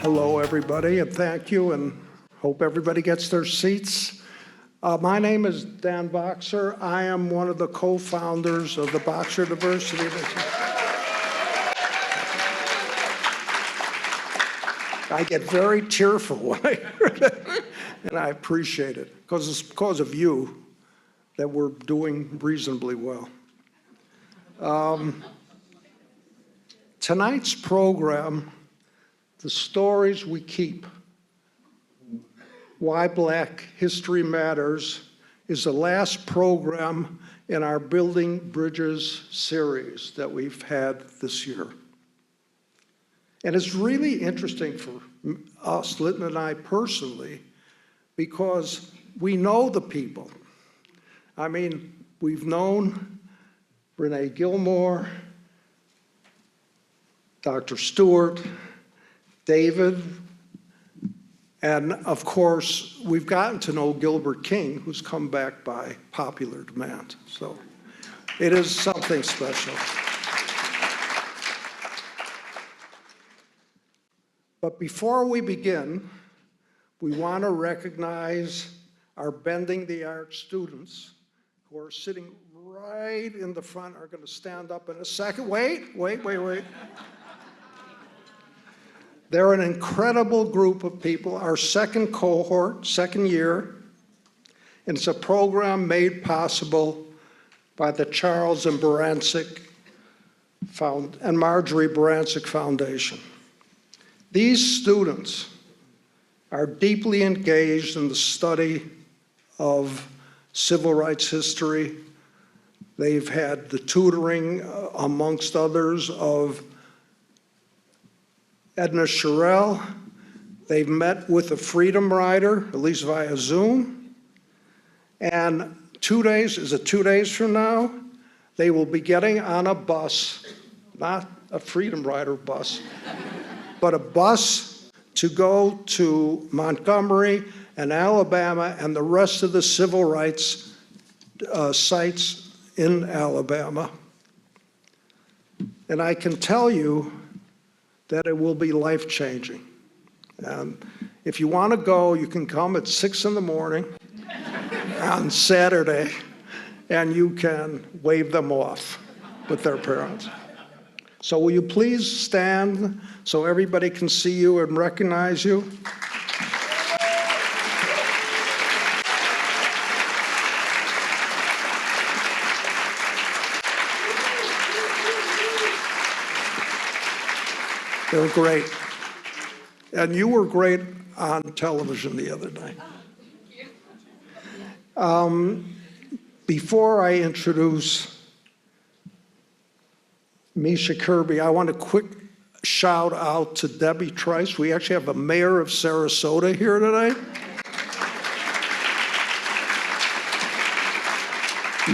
Hello, everybody, and thank you, and hope everybody gets their seats. My name is Dan Boxer. I am one of the co-founders of the Boxer Diversity Initiative. I get very tearful when I hear that, and I appreciate it, because it's because of you that we're doing reasonably well. Tonight's program, The Stories We Keep, Why Black History Matters, is the last program in our Building Bridges series that we've had this year. And it's really interesting for us, Lytton and I personally, because we know the people. I mean, we've known Renee Gilmore, Dr. Stewart, David, and of course, we've gotten to know Gilbert King, who's come back by popular demand. So it is something special. But before we begin, we want to recognize our Bending the Arts students who are sitting right in the front, are going to stand up in a second. Wait. They're an incredible group of people, our second cohort, second year, and it's a program made possible by the Charles and Marjorie Barancik Foundation. These students are deeply engaged in the study of civil rights history. They've had the tutoring, amongst others, of Edna Sherrill. They've met with a Freedom Rider, at least via Zoom. And 2 days, is it 2 days from now? They will be getting on a bus, not a Freedom Rider bus, but a bus to go to Montgomery and Alabama and the rest of the civil rights sites in Alabama. And I can tell you that it will be life-changing. And if you want to go, you can come at 6 in the morning on Saturday, and you can wave them off with their parents. So will you please stand so everybody can see you and recognize you? They're great. And you were great on television the other night. Before I introduce Misha Kirby, I want a quick shout out to Debbie Trice. We actually have a mayor of Sarasota here tonight.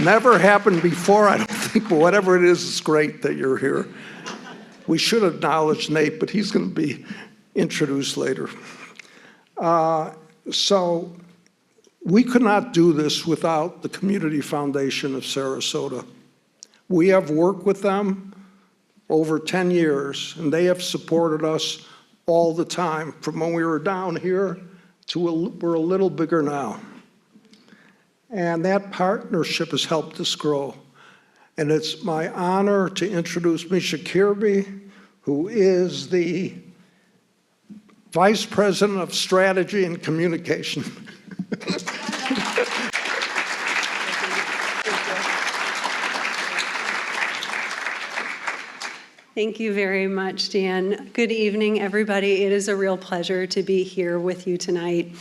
Never happened before, I don't think, but whatever it is, it's great that you're here. We should acknowledge Nate, but he's going to be introduced later. So we could not do this without the Community Foundation of Sarasota. We have worked with them over 10 years, and they have supported us all the time, from when we were down here to we're a little bigger now. And that partnership has helped us grow. And it's my honor to introduce Misha Kirby, who is the Vice President of Strategy and Communication. Thank you very much, Dan. Good evening, everybody. It is a real pleasure to be here with you tonight.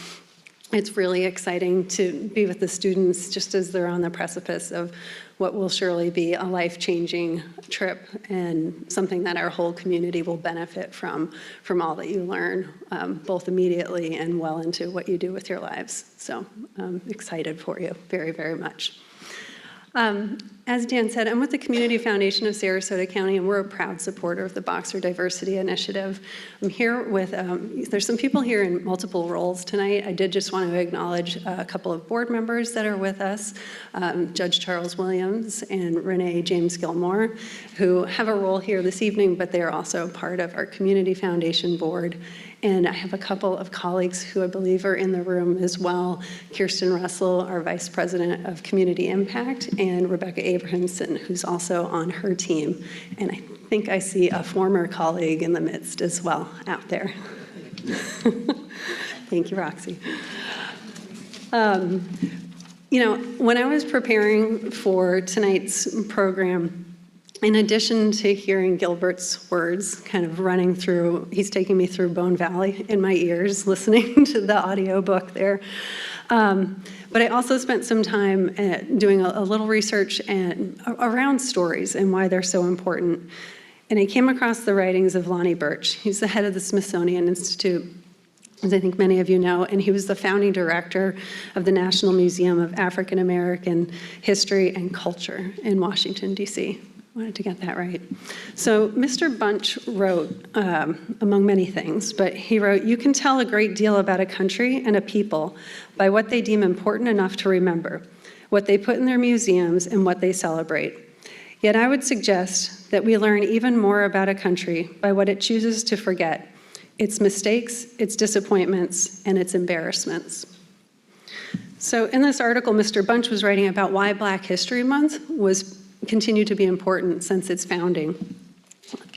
It's really exciting to be with the students just as they're on the precipice of what will surely be a life-changing trip and something that our whole community will benefit from all that you learn, both immediately and well into what you do with your lives. So I'm excited for you very, very much. And As Dan said, I'm with the Community Foundation of Sarasota County, and we're a proud supporter of the Boxer Diversity Initiative. I'm here with, there's some people here in multiple roles tonight. I did just want to acknowledge a couple of board members that are with us, Judge Charles Williams and Renee James Gilmore, who have a role here this evening, but they are also part of our Community Foundation board. And I have a couple of colleagues who I believe are in the room as well. Kirsten Russell, our Vice President of Community Impact, and Rebecca Abrahamson, who's also on her team. And I think I see a former colleague in the midst as well out there. Thank you, Roxy. You know, when I was preparing for tonight's program, in addition to hearing Gilbert's words kind of running through, he's taking me through Bone Valley in my ears, listening to the audiobook there. But I also spent some time doing a little research around stories and why they're so important. And I came across the writings of Lonnie Birch. He's the head of the Smithsonian Institute, as I think many of you know, and he was the founding director of the National Museum of African American History and Culture in Washington, D.C. Wanted to get that right. So Mr. Bunch wrote, among many things, but he wrote, "You can tell a great deal about a country and a people by what they deem important enough to remember, what they put in their museums, and what they celebrate. Yet I would suggest that we learn even more about a country by what it chooses to forget, its mistakes, its disappointments, and its embarrassments." So in this article, Mr. Bunch was writing about why Black History Month continued to be important since its founding.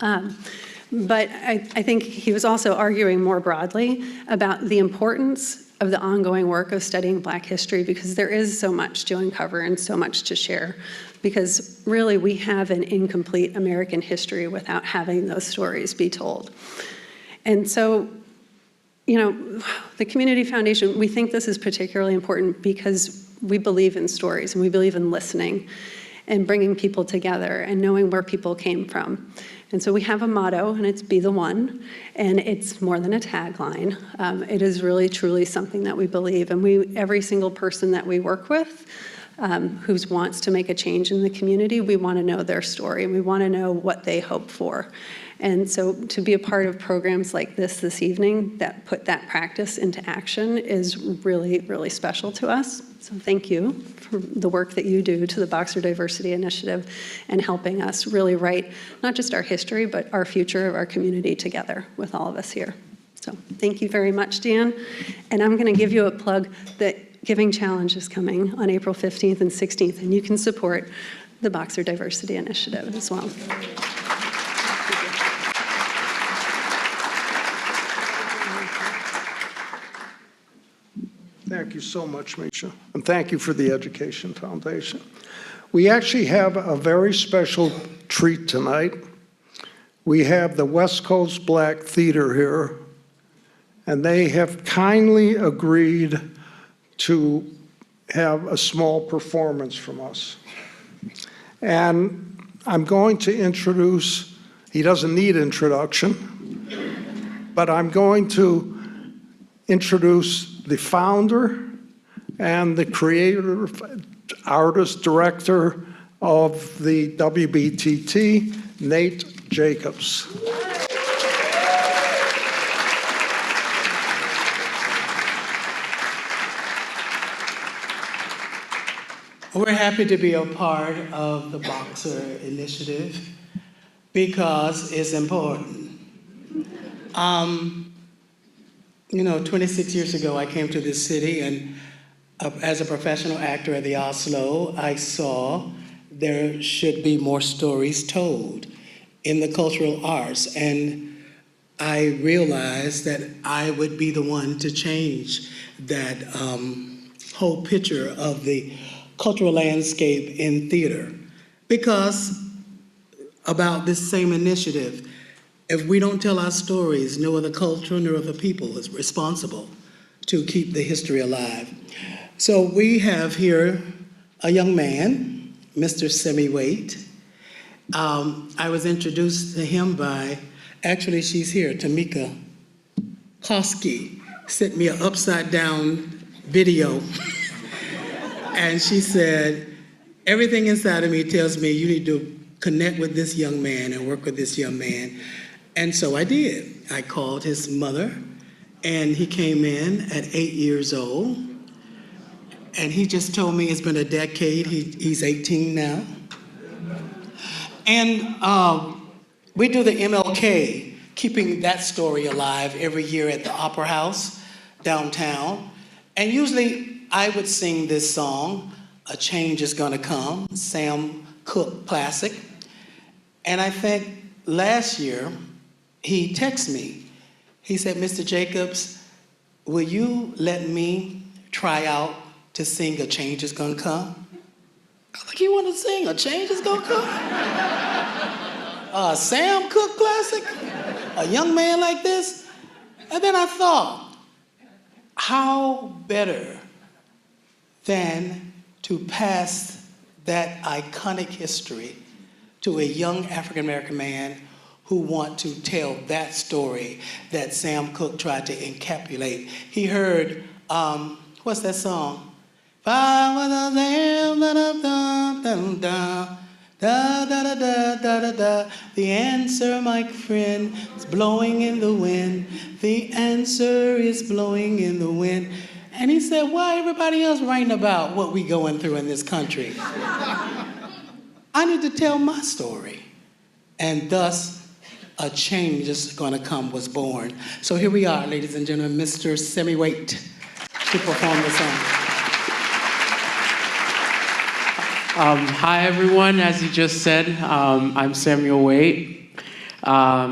But I think he was also arguing more broadly about the importance of the ongoing work of studying Black history, because there is so much to uncover and so much to share, because really we have an incomplete American history without having those stories be told. And so, you know, the Community Foundation, we think this is particularly important because we believe in stories and we believe in listening and bringing people together and knowing where people came from. And so we have a motto, and it's "Be the One," and it's more than a tagline. It is really, truly something that we believe, and every single person that we work with who wants to make a change in the community, we want to know their story, and we want to know what they hope for. And so to be a part of programs like this evening that put that practice into action is really, really special to us. So thank you for the work that you do to the Boxer Diversity Initiative and helping us really write not just our history, but our future of our community together with all of us here. So thank you very much, Dan. And I'm going to give you a plug that Giving Challenge is coming on April 15th and 16th, and you can support the Boxer Diversity Initiative as well. Thank you so much, Misha, and thank you for the Education Foundation. We actually have a very special treat tonight. We have the West Coast Black Theater here, and they have kindly agreed to have a small performance from us. And I'm going to introduce, he doesn't need introduction, but I'm going to introduce the founder and the creator, artist, director of the WBTT, Nate Jacobs. We're happy to be a part of the Boxer Initiative because it's important. You know, 26 years ago, I came to this city, and as a professional actor at the Oslo, I saw there should be more stories told in the cultural arts, and I realized that I would be the one to change that whole picture of the cultural landscape in theater. Because about this same initiative, if we don't tell our stories, no other culture, no other people is responsible to keep the history alive. So we have here a young man, Mr. Semi Waite. I was introduced to him by, actually she's here, Tamika Koski sent me an upside down video and she said, everything inside of me tells me you need to connect with this young man and work with this young man. And so I did. I called his mother, and he came in at 8 years old. And he just told me it's been a decade. He's 18 now. And we do the MLK, keeping that story alive every year at the Opera House downtown. And usually I would sing this song, A Change Is Gonna Come, Sam Cooke classic. And I think last year he texted me. He said, Mr. Jacobs, will you let me try out to sing A Change Is Gonna Come? I was like, you want to sing A Change Is Gonna Come? A Sam Cooke classic? A young man like this? And then I thought, how better than to pass that iconic history to a young African-American man who want to tell that story that Sam Cooke tried to encapsulate. He heard, what's that song? If I was a Sam, da-da-da-da-da-da. The answer, my friend, is blowing in the wind. The answer is blowing in the wind. And he said, why everybody else writing about what we going through in this country? I need to tell my story. And thus, A Change Is Gonna Come was born. So here we are, ladies and gentlemen, Mr. Sammy Waite to perform the song. Hi, everyone. As he just said, I'm Samuel Waite. I'll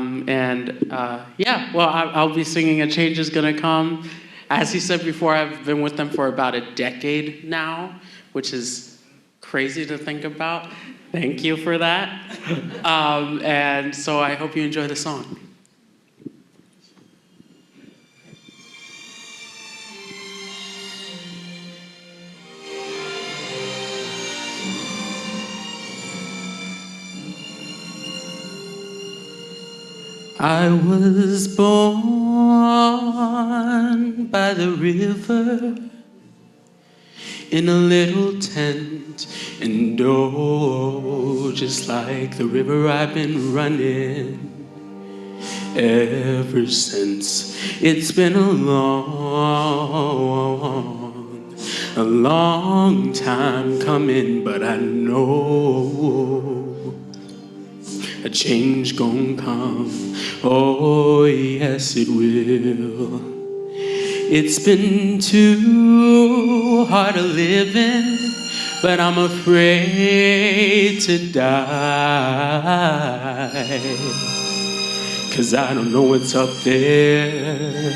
be singing A Change Is Gonna Come. As he said before, I've been with them for about a decade now, which is crazy to think about. Thank you for that. And so I hope you enjoy the song. I was born by the river in a little tent, and oh, just like the river I've been running ever since. It's been a long time coming, but I know a change gon' come. Oh, yes, it will. It's been too hard a living, but I'm afraid to die. 'Cause I don't know what's up there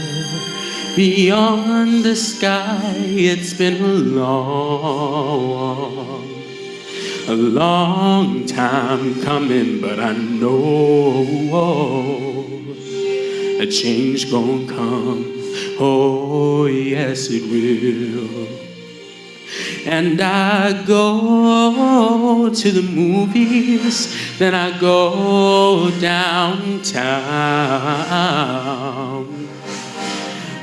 beyond the sky. It's been a long time coming, but I know a change gon' come. Oh, yes, it will. And I go to the movies, then I go downtown.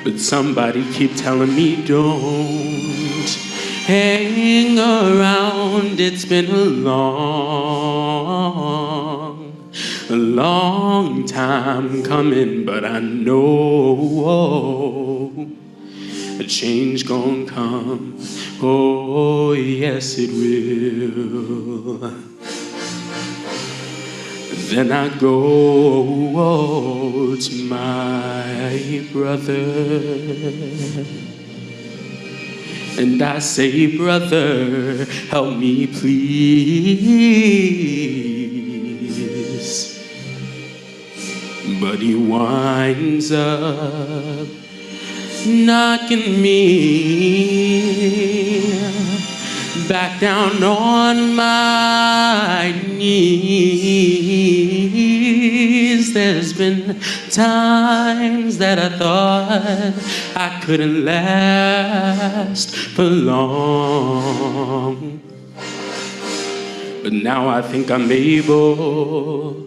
But somebody keep telling me don't hang around. It's been a long time coming, but I know a change gon' come. Oh, yes, it will. Then I go to my brother, and I say, brother, help me please. But he winds up knocking me back down on my knees. There's been times that I thought I couldn't last for long, but now I think I'm able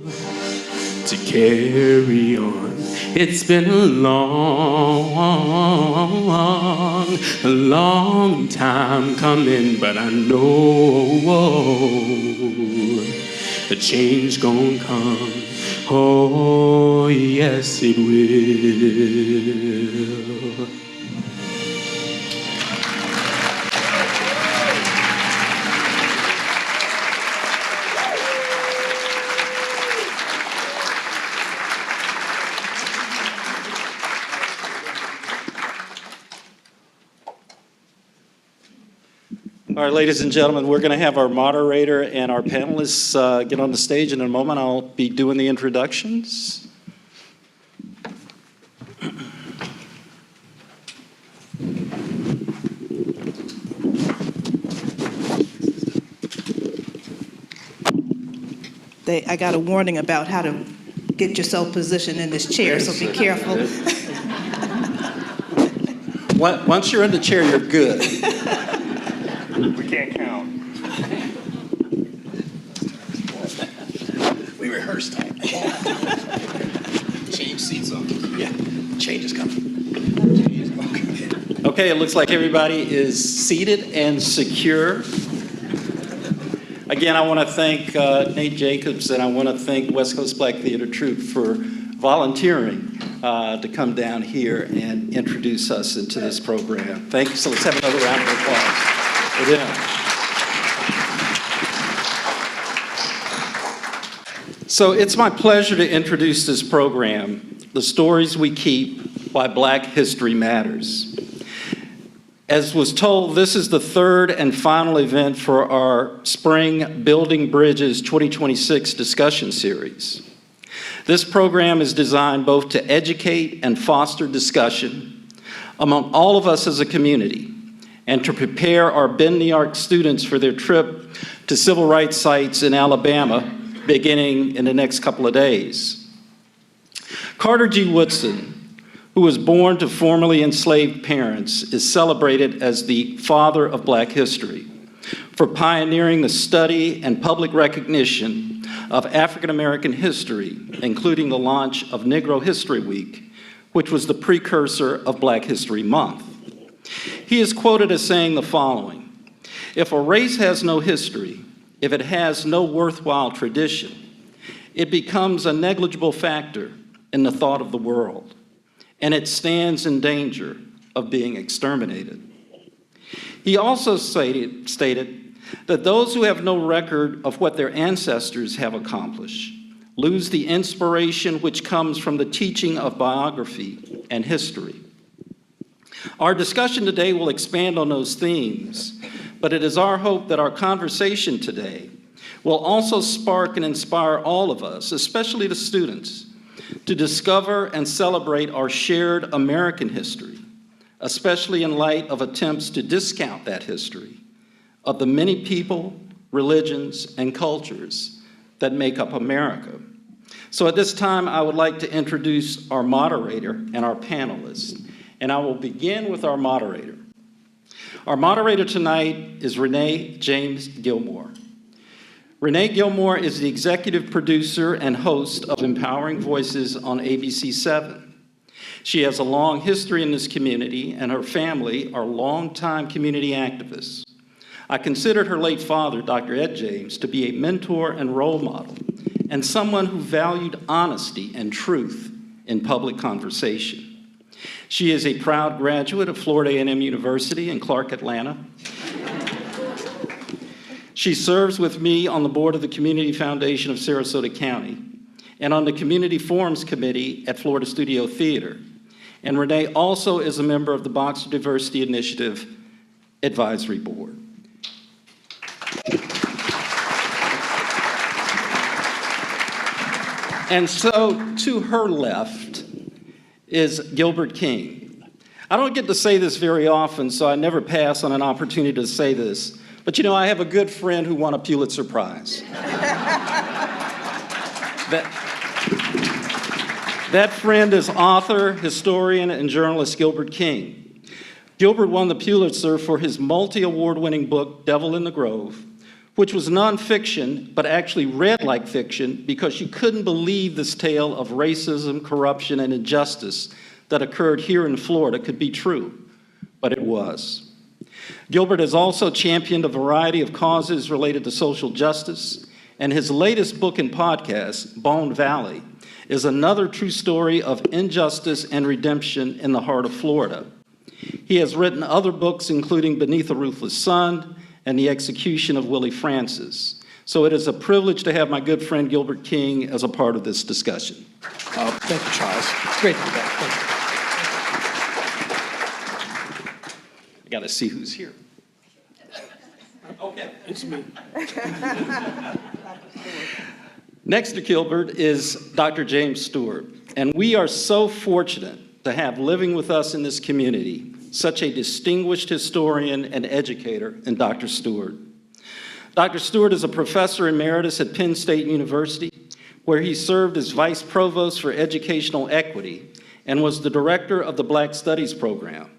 to carry on. It's been a long time coming, but I know the change gonna come. Oh, yes, it will. All right, ladies and gentlemen, we're going to have our moderator and our panelists get on the stage in a moment. I'll be doing the introductions. I got a warning about how to get yourself positioned in this chair, so be careful. Once you're in the chair, you're good. We can't count. We rehearsed that. Change seats on. Yeah, change is coming. Okay, it looks like everybody is seated and secure. Again, I want to thank Nate Jacobs, and I want to thank West Coast Black Theater Troupe for volunteering to come down here and introduce us into this program. Thank you. So let's have another round of applause for them. So it's my pleasure to introduce this program, The Stories We Keep, Why Black History Matters. As was told, this is the third and final event for our Spring Building Bridges 2026 discussion series. This program is designed both to educate and foster discussion among all of us as a community, and to prepare our Bend, New York students for their trip to civil rights sites in Alabama beginning in the next couple of days. Carter G. Woodson, who was born to formerly enslaved parents, is celebrated as the father of Black history for pioneering the study and public recognition of African American history, including the launch of Negro History Week, which was the precursor of Black History Month. He is quoted as saying the following: "If a race has no history, if it has no worthwhile tradition, it becomes a negligible factor in the thought of the world, and it stands in danger of being exterminated." He also stated that those who have no record of what their ancestors have accomplished lose the inspiration which comes from the teaching of biography and history. Our discussion today will expand on those themes, but it is our hope that our conversation today will also spark and inspire all of us, especially the students, to discover and celebrate our shared American history, especially in light of attempts to discount that history of the many people, religions, and cultures that make up America. So at this time, I would like to introduce our moderator and our panelists, and I will begin with our moderator. Our moderator tonight is Renee James Gilmore. Renee Gilmore is the executive producer and host of Empowering Voices on ABC7. She has a long history in this community, and her family are longtime community activists. I considered her late father, Dr. Ed James, to be a mentor and role model, and someone who valued honesty and truth in public conversation. She is a proud graduate of Florida A&M University in Clark, Atlanta. She serves with me on the board of the Community Foundation of Sarasota County and on the Community Forums Committee at Florida Studio Theater. And Renee also is a member of the Boxer Diversity Initiative Advisory Board. And so to her left is Gilbert King. I don't get to say this very often, so I never pass on an opportunity to say this. But you know, I have a good friend who won a Pulitzer Prize. That friend is author, historian, and journalist Gilbert King. Gilbert won the Pulitzer for his multi-award winning book, Devil in the Grove, which was nonfiction, but actually read like fiction because you couldn't believe this tale of racism, corruption, and injustice that occurred here in Florida could be true, but it was. Gilbert has also championed a variety of causes related to social justice, and his latest book and podcast, Bone Valley, is another true story of injustice and redemption in the heart of Florida. He has written other books, including Beneath a Ruthless Sun and The Execution of Willie Francis. So it is a privilege to have my good friend Gilbert King as a part of this discussion. Thank you, Charles. It's great to be back. Thank you. I got to see who's here. Okay. It's me. Next to Gilbert is Dr. James Stewart, and we are so fortunate to have living with us in this community such a distinguished historian and educator in Dr. Stewart. Dr. Stewart is a professor emeritus at Penn State University, where he served as vice provost for educational equity and was the director of the Black Studies program.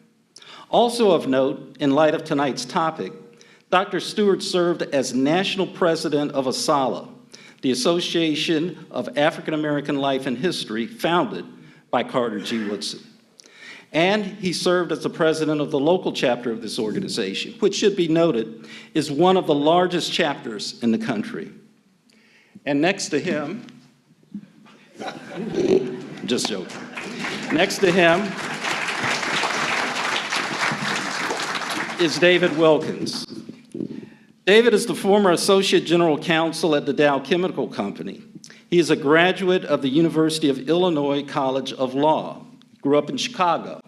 Also of note, in light of tonight's topic, Dr. Stewart served as national president of ASALH, the Association of African American Life and History, founded by Carter G. Woodson. And he served as the president of the local chapter of this organization, which should be noted is one of the largest chapters in the country. And next to him, just joking. Next to him is David Wilkins. David is the former Associate General Counsel at the Dow Chemical Company. He is a graduate of the University of Illinois College of Law. Grew up in Chicago.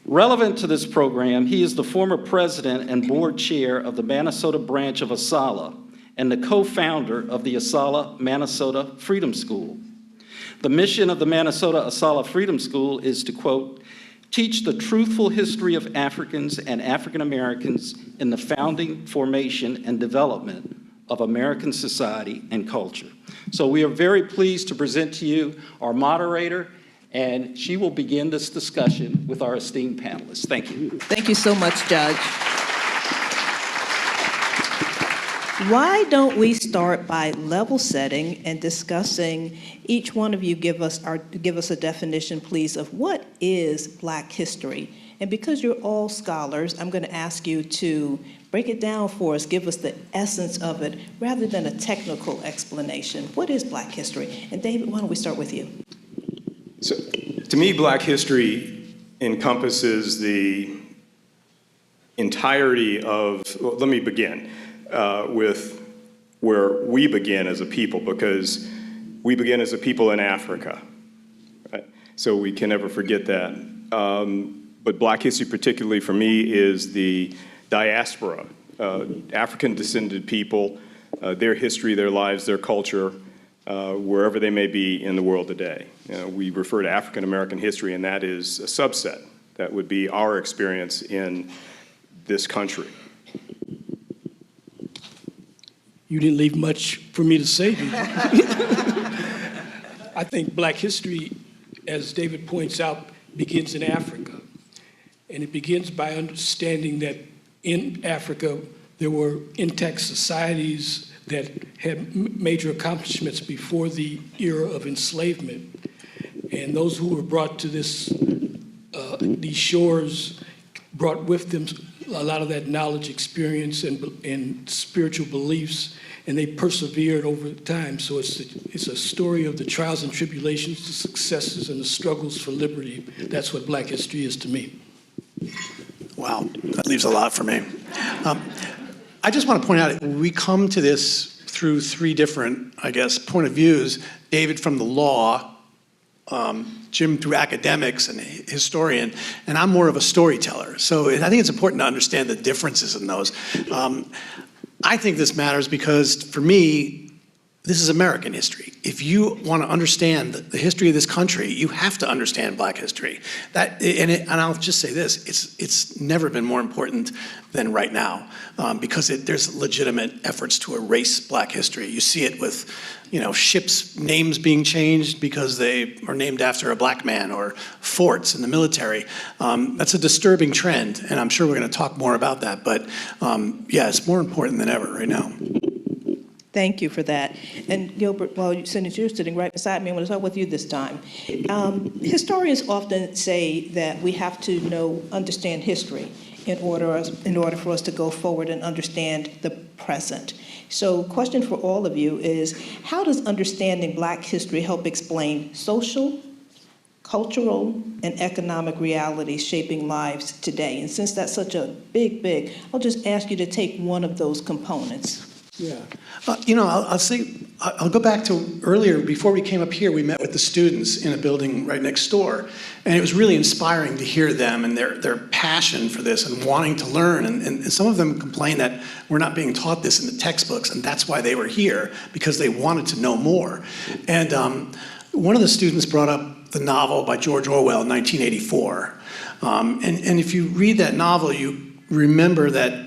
Relevant to this program, he is the former president and board chair of the Minnesota branch of ASALH and the co-founder of the ASALH Minnesota Freedom School. The mission of the Minnesota ASALH Freedom School is to, quote, teach the truthful history of Africans and African Americans in the founding, formation, and development of American society and culture. So we are very pleased to present to you our moderator, and she will begin this discussion with our esteemed panelists. Thank you. Thank you so much, Judge. Why don't we start by level setting and discussing, each one of you give us a definition, please, of what is Black history? And because you're all scholars, I'm going to ask you to break it down for us, give us the essence of it, rather than a technical explanation. What is Black history? And David, why don't we start with you? So, to me, Black history encompasses the entirety of, well, let me begin with where we begin as a people, because we begin as a people in Africa. Right? So we can never forget that. But Black history, particularly for me, is the diaspora, African descended people, their history, their lives, their culture, wherever they may be in the world today. We refer to African American history, and that is a subset. That would be our experience in this country. You didn't leave much for me to say. Did you? I think Black history, as David points out, begins in Africa. And it begins by understanding that in Africa, there were intact societies that had major accomplishments before the era of enslavement. And those who were brought to these shores brought with them a lot of that knowledge, experience, and spiritual beliefs, and they persevered over time. So it's a story of the trials and tribulations, the successes, and the struggles for liberty. That's what Black history is to me. Wow, that leaves a lot for me. I just want to point out, we come to this through three different, I guess, point of views. David from the law, Jim through academics and historian, and I'm more of a storyteller. So I think it's important to understand the differences in those. I think this matters because, for me, this is American history. If you want to understand the history of this country, you have to understand Black history. And I'll just say this: it's never been more important than right now, because there's legitimate efforts to erase Black history. You see it with, ships' names being changed because they are named after a Black man, or forts in the military. That's a disturbing trend, and I'm sure we're going to talk more about that. But yeah, it's more important than ever right now. Thank you for that. And Gilbert, since you're sitting right beside me, I'm going to start with you this time. Historians often say that we have to understand history in order for us to go forward and understand the present. So, question for all of you is, how does understanding Black history help explain social, cultural, and economic realities shaping lives today? And since that's such a big, I'll just ask you to take one of those components. Yeah. I'll go back to earlier. Before we came up here, we met with the students in a building right next door. And it was really inspiring to hear them and their passion for this and wanting to learn. And some of them complained that we're not being taught this in the textbooks, and that's why they were here, because they wanted to know more. And one of the students brought up the novel by George Orwell, 1984. And if you read that novel, you remember that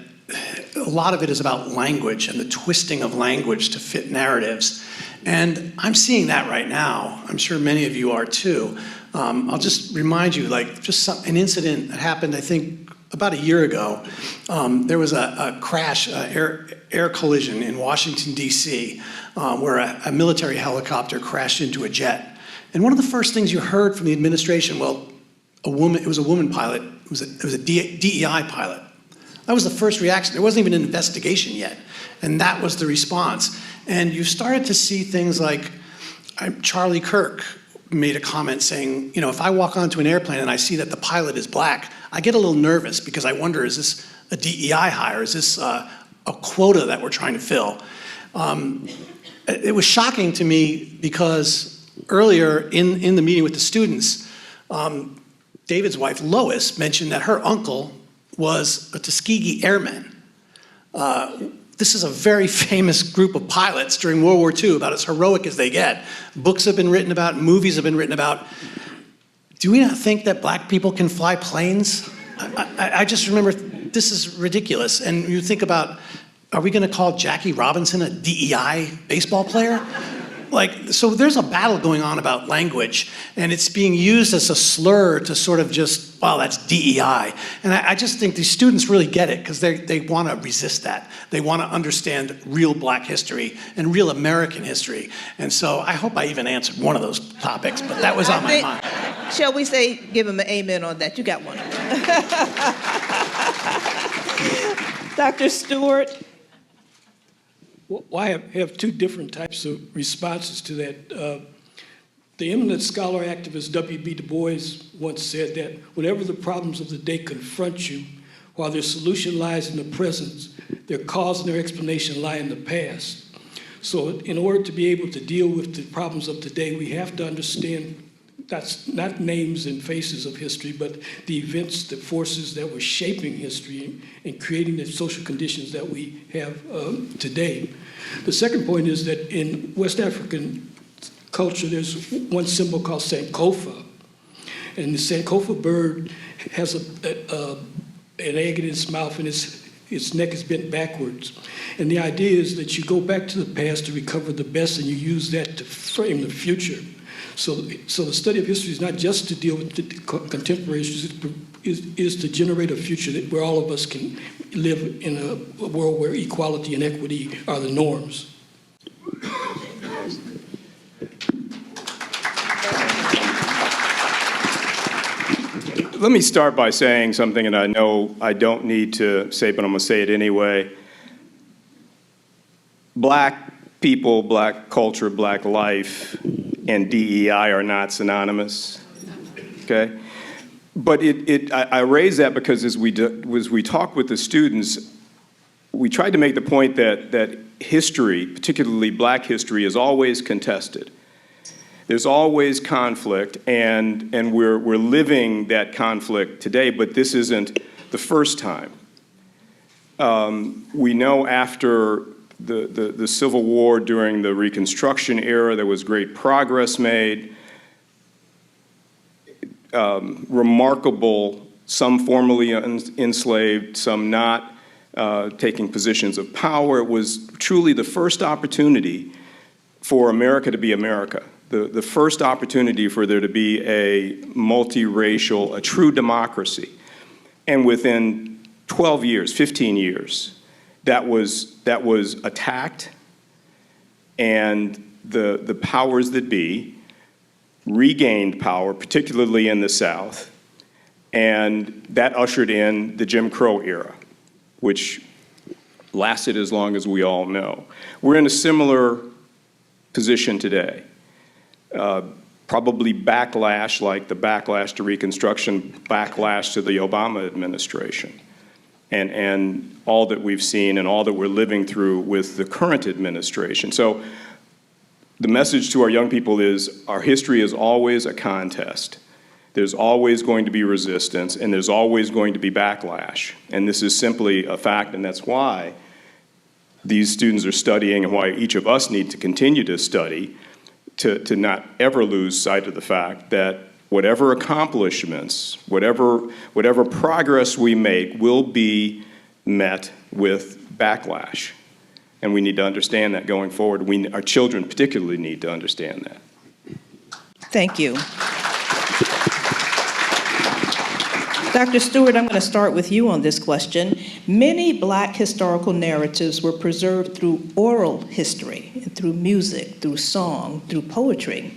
a lot of it is about language and the twisting of language to fit narratives. And I'm seeing that right now. I'm sure many of you are too. I'll just remind you, an incident that happened, I think, about a year ago. There was a crash, air collision in Washington, D.C., where a military helicopter crashed into a jet. And one of the first things you heard from the administration, it was a woman pilot. It was a DEI pilot. That was the first reaction. There wasn't even an investigation yet. And that was the response. And you started to see things like Charlie Kirk made a comment saying, if I walk onto an airplane and I see that the pilot is Black, I get a little nervous because I wonder, is this a DEI hire? Is this a quota that we're trying to fill? It was shocking to me because earlier in the meeting with the students, David's wife, Lois, mentioned that her uncle was a Tuskegee Airman. This is a very famous group of pilots during World War II, about as heroic as they get. Books have been written about, movies have been written about. Do we not think that Black people can fly planes? I just remember, this is ridiculous. And you think about, are we going to call Jackie Robinson a DEI baseball player? So there's a battle going on about language, and it's being used as a slur to sort of just, that's DEI. And I just think these students really get it, because they want to resist that. They want to understand real Black history and real American history. And so I hope I even answered one of those topics, but that was on my mind. Shall we say, give him an amen on that? You got one. Dr. Stewart? Well, I have two different types of responses to that. The eminent scholar activist W.B. Du Bois once said that whenever the problems of the day confront you, while their solution lies in the present, their cause and their explanation lie in the past. So in order to be able to deal with the problems of today, we have to understand that's not names and faces of history, but the events, the forces that were shaping history and creating the social conditions that we have today. The second point is that in West African culture, there's one symbol called Sankofa. And the Sankofa bird has an egg in its mouth, and its neck is bent backwards. And the idea is that you go back to the past to recover the best, and you use that to frame the future. So the study of history is not just to deal with the contemporary issues, is to generate a future where all of us can live in a world where equality and equity are the norms. Let me start by saying something, and I know I don't need to say, but I'm going to say it anyway. Black people, Black culture, Black life, and DEI are not synonymous, okay? But I raise that because as we talk with the students, we tried to make the point that history, particularly Black history, is always contested. There's always conflict, and we're living that conflict today, but this isn't the first time. We know after the Civil War, during the Reconstruction era, there was great progress made. Remarkable, some formerly enslaved, some not, taking positions of power. It was truly the first opportunity for America to be America, the first opportunity for there to be a multiracial, a true democracy. And within 12 years, 15 years, that was attacked, and the powers that be regained power, particularly in the South, and that ushered in the Jim Crow era, which lasted as long as we all know. We're in a similar position today. Probably backlash, like the backlash to Reconstruction, backlash to the Obama administration, and all that we've seen and all that we're living through with the current administration. So the message to our young people is our history is always a contest. There's always going to be resistance, and there's always going to be backlash. And this is simply a fact, and that's why these students are studying and why each of us need to continue to study, to not ever lose sight of the fact that whatever accomplishments, whatever progress we make will be met with backlash. And we need to understand that going forward. Our children particularly need to understand that. Thank you. Dr. Stewart, I'm going to start with you on this question. Many Black historical narratives were preserved through oral history, through music, through song, through poetry.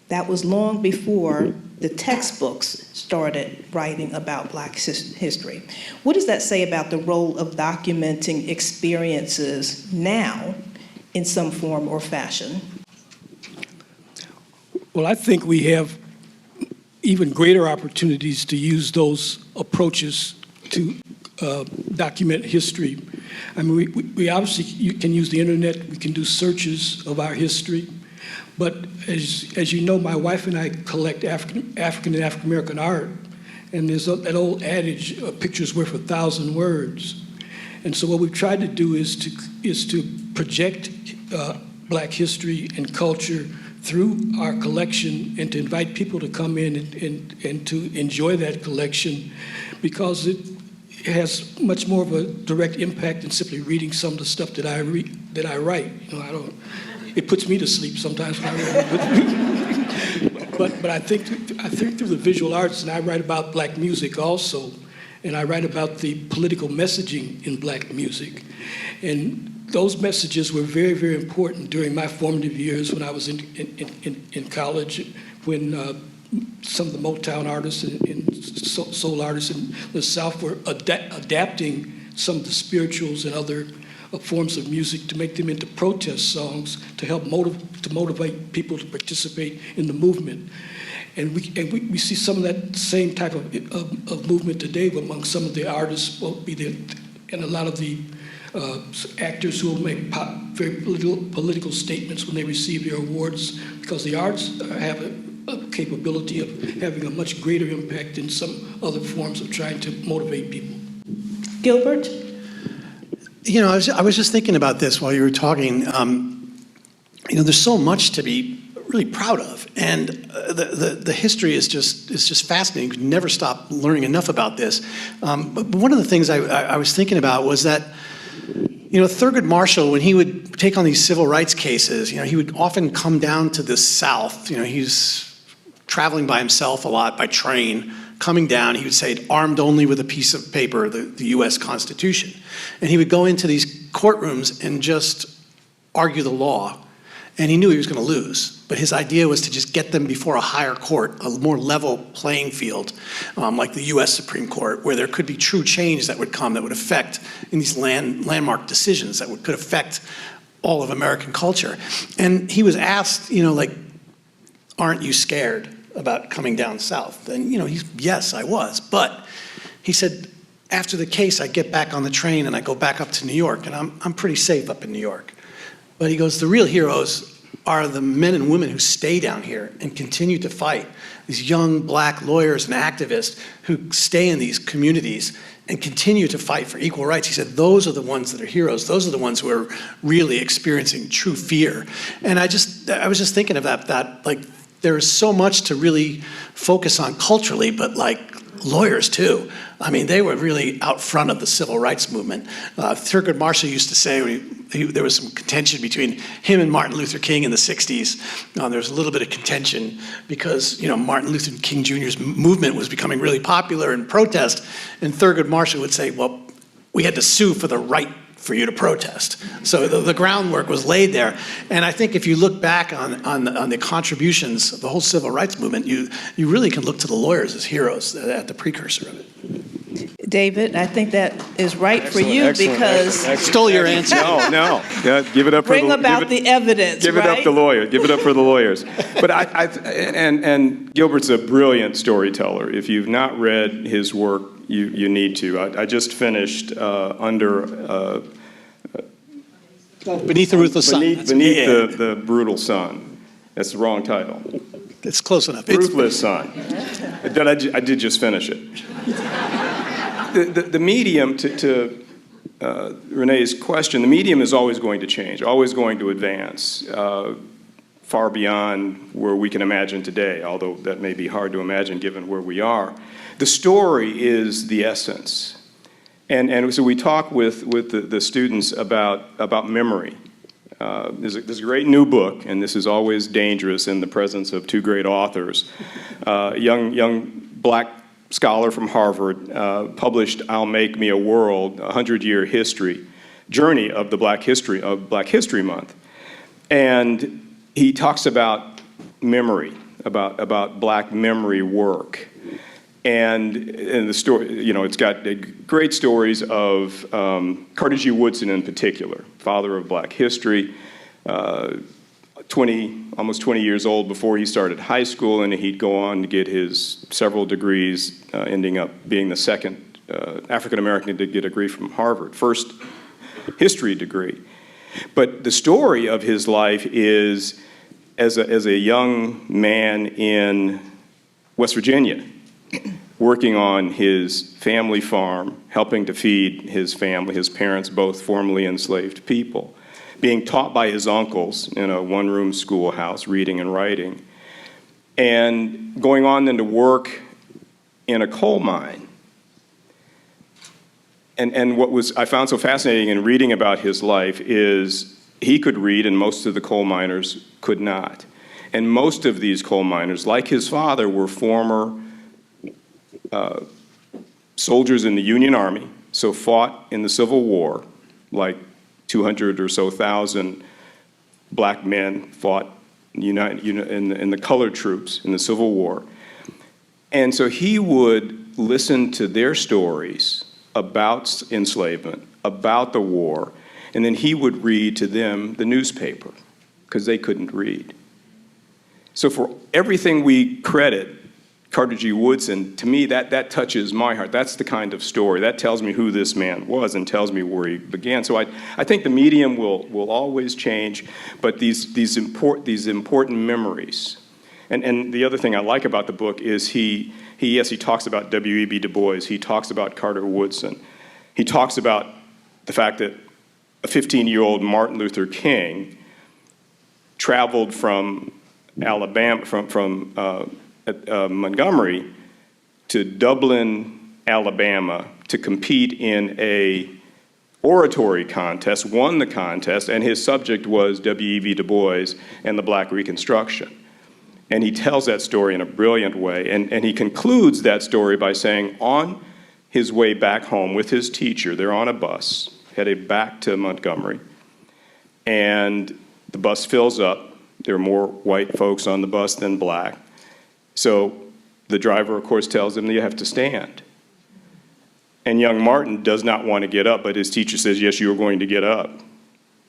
That was long before the textbooks started writing about Black history. What does that say about the role of documenting experiences now in some form or fashion? Well, I think we have even greater opportunities to use those approaches to document history. I mean, we obviously can use the internet, we can do searches of our history, but as you know, my wife and I collect African and African-American art, and there's that old adage, a picture's worth 1,000 words. And so what we've tried to do is to project Black history and culture through our collection, and to invite people to come in and to enjoy that collection, because it has much more of a direct impact than simply reading some of the stuff that I write. You know, it puts me to sleep sometimes when I read. But I think through the visual arts, and I write about Black music also, and I write about the political messaging in Black music, and those messages were very, very important during my formative years when I was in college, when some of the Motown artists and soul artists in the South were adapting some of the spirituals and other forms of music to make them into protest songs to help motivate people to participate in the movement. And we see some of that same type of movement today among some of the artists, and a lot of the actors who will make very political statements when they receive their awards, because the arts have a capability of having a much greater impact than some other forms of trying to motivate people. Gilbert? You know, I was just thinking about this while you were talking. You know, there's so much to be really proud of, and the history is just fascinating. You can never stop learning enough about this. But one of the things I was thinking about was that, you know, Thurgood Marshall, when he would take on these civil rights cases, you know, he would often come down to the South. You know, he's traveling by himself a lot by train. Coming down, he would say, armed only with a piece of paper, the U.S. Constitution. And he would go into these courtrooms and just argue the law. And he knew he was going to lose. But his idea was to just get them before a higher court, a more level playing field, like the U.S. Supreme Court, where there could be true change that would come that would affect, in these landmark decisions that could affect all of American culture. And he was asked, you know, like, aren't you scared about coming down south? And, you know, yes, I was. But he said, after the case, I get back on the train and I go back up to New York, and I'm pretty safe up in New York. But he goes, the real heroes are the men and women who stay down here and continue to fight. These young Black lawyers and activists who stay in these communities and continue to fight for equal rights. He said, those are the ones that are heroes. Those are the ones who are really experiencing true fear. And I was just thinking of that like, there is so much to really focus on culturally, but like lawyers too. I mean, they were really out front of the civil rights movement. Thurgood Marshall used to say there was some contention between him and Martin Luther King in the 60s. There was a little bit of contention because, Martin Luther King Jr.'s movement was becoming really popular in protest. And Thurgood Marshall would say, well, we had to sue for the right for you to protest. So the groundwork was laid there. And I think if you look back on the contributions of the whole civil rights movement, you really can look to the lawyers as heroes at the precursor of it. David, I think that is right for you Excellent, because Stole your answer. No. Yeah, give it up for bring about the evidence, Give it right? up the lawyer. Give it up for the lawyers. But and Gilbert's a brilliant storyteller. If you've not read his work, you need to. I just finished Beneath the Ruthless Sun. Beneath the Brutal Sun. That's the wrong title. It's close enough. Ruthless Sun. I did just finish it. The medium, to Renee's question, the medium is always going to change, always going to advance far beyond where we can imagine today, although that may be hard to imagine given where we are. The story is the essence. And so we talk with the students about memory. There's a great new book, and this is always dangerous in the presence of two great authors. Young black scholar from Harvard published "I'll Make Me a World: 100-Year History Journey of the Black History Month," and he talks about memory, about black memory work. And the story, it's got great stories of Carter G. Woodson in particular, father of black history, almost 20 years old before he started high school, and he'd go on to get his several degrees, ending up being the second African-American to get a degree from Harvard, first history degree. But the story of his life is as a young man in West Virginia, working on his family farm, helping to feed his family, his parents, both formerly enslaved people, being taught by his uncles in a one-room schoolhouse, reading and writing, and going on then to work in a coal mine. And what I found so fascinating in reading about his life is he could read and most of the coal miners could not. And most of these coal miners, like his father, were former soldiers in the Union Army, so fought in the Civil War, like 200 or so thousand black men fought in the colored troops in the Civil War. And so he would listen to their stories about enslavement, about the war, and then he would read to them the newspaper, because they couldn't read. So for everything we credit Carter G. Woodson, to me, that touches my heart. That's the kind of story. That tells me who this man was and tells me where he began. So I think the medium will always change, but these important memories. And the other thing I like about the book is he talks about W.E.B. Du Bois. He talks about Carter Woodson. He talks about the fact that a 15-year-old Martin Luther King traveled from Alabama, from Montgomery to Dublin, Alabama, to compete in a oratory contest, won the contest, and his subject was W.E.B. Du Bois and the Black Reconstruction. And he tells that story in a brilliant way, and he concludes that story by saying, on his way back home with his teacher, they're on a bus, headed back to Montgomery, and the bus fills up. There are more white folks on the bus than black. So the driver, of course, tells him that you have to stand. And young Martin does not want to get up, but his teacher says, yes, you are going to get up,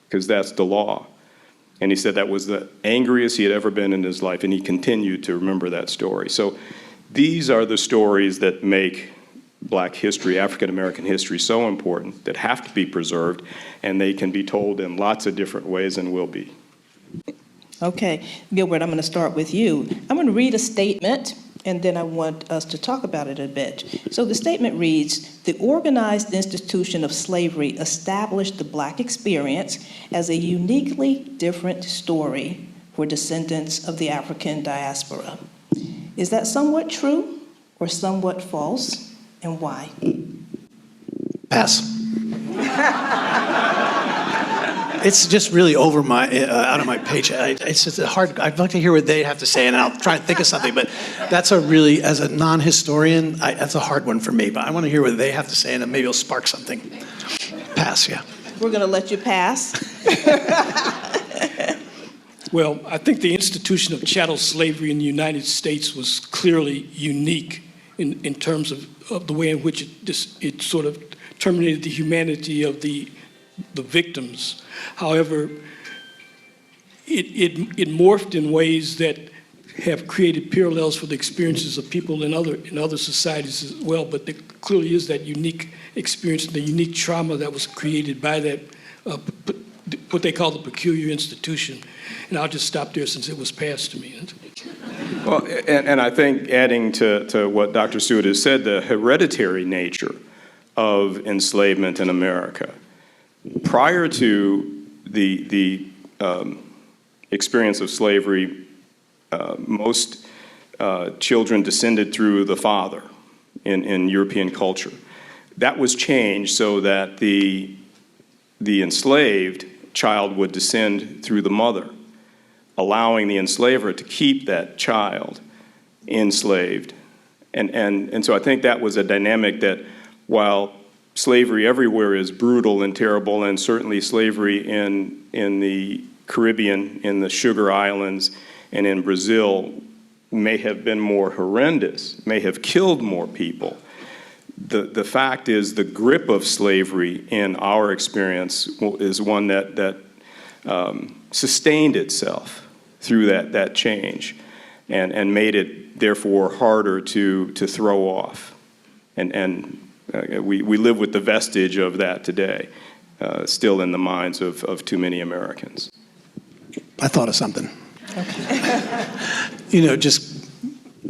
because that's the law. And he said that was the angriest he had ever been in his life, and he continued to remember that story. So these are the stories that make black history, African-American history, so important, that have to be preserved, and they can be told in lots of different ways and will be. Okay, Gilbert, I'm going to start with you. I'm going to read a statement, and then I want us to talk about it a bit. So the statement reads, "The organized institution of slavery established the Black experience as a uniquely different story for descendants of the African diaspora." Is that somewhat true or somewhat false, and why? Pass. It's just really over my, out of my page. It's just hard, I'd like to hear what they have to say, and I'll try and think of something, but that's a really, as a non-historian, that's a hard one for me, but I want to hear what they have to say, and then maybe it'll spark something. Pass, yeah. We're going to let you pass. Well, I think the institution of chattel slavery in the United States was clearly unique in terms of the way in which it sort of terminated the humanity of the victims. However, it morphed in ways that have created parallels for the experiences of people in other societies as well, but there clearly is that unique experience, the unique trauma that was created by that, what they call the peculiar institution. And I'll just stop there since it was passed to me. Well, and I think adding to what Dr. Stewart has said, the hereditary nature of enslavement in America. Prior to the experience of slavery, most children descended through the father in European culture. That was changed so that the enslaved child would descend through the mother, allowing the enslaver to keep that child enslaved. And so I think that was a dynamic that, while slavery everywhere is brutal and terrible, and certainly slavery in the Caribbean, in the Sugar Islands, and in Brazil may have been more horrendous, may have killed more people. The fact is, the grip of slavery in our experience is one that sustained itself through that change, and made it therefore harder to throw off. And we live with the vestige of that today, still in the minds of too many Americans. I thought of something. You know, just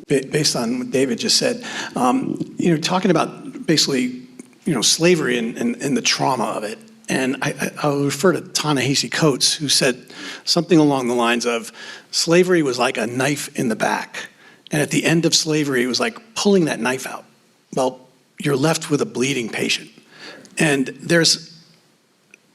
based on what David just said, you know, talking about basically, you know, slavery and the trauma of it. And I'll refer to Ta-Nehisi Coates, who said something along the lines of, slavery was like a knife in the back. And at the end of slavery, it was like pulling that knife out. Well, you're left with a bleeding patient. And there's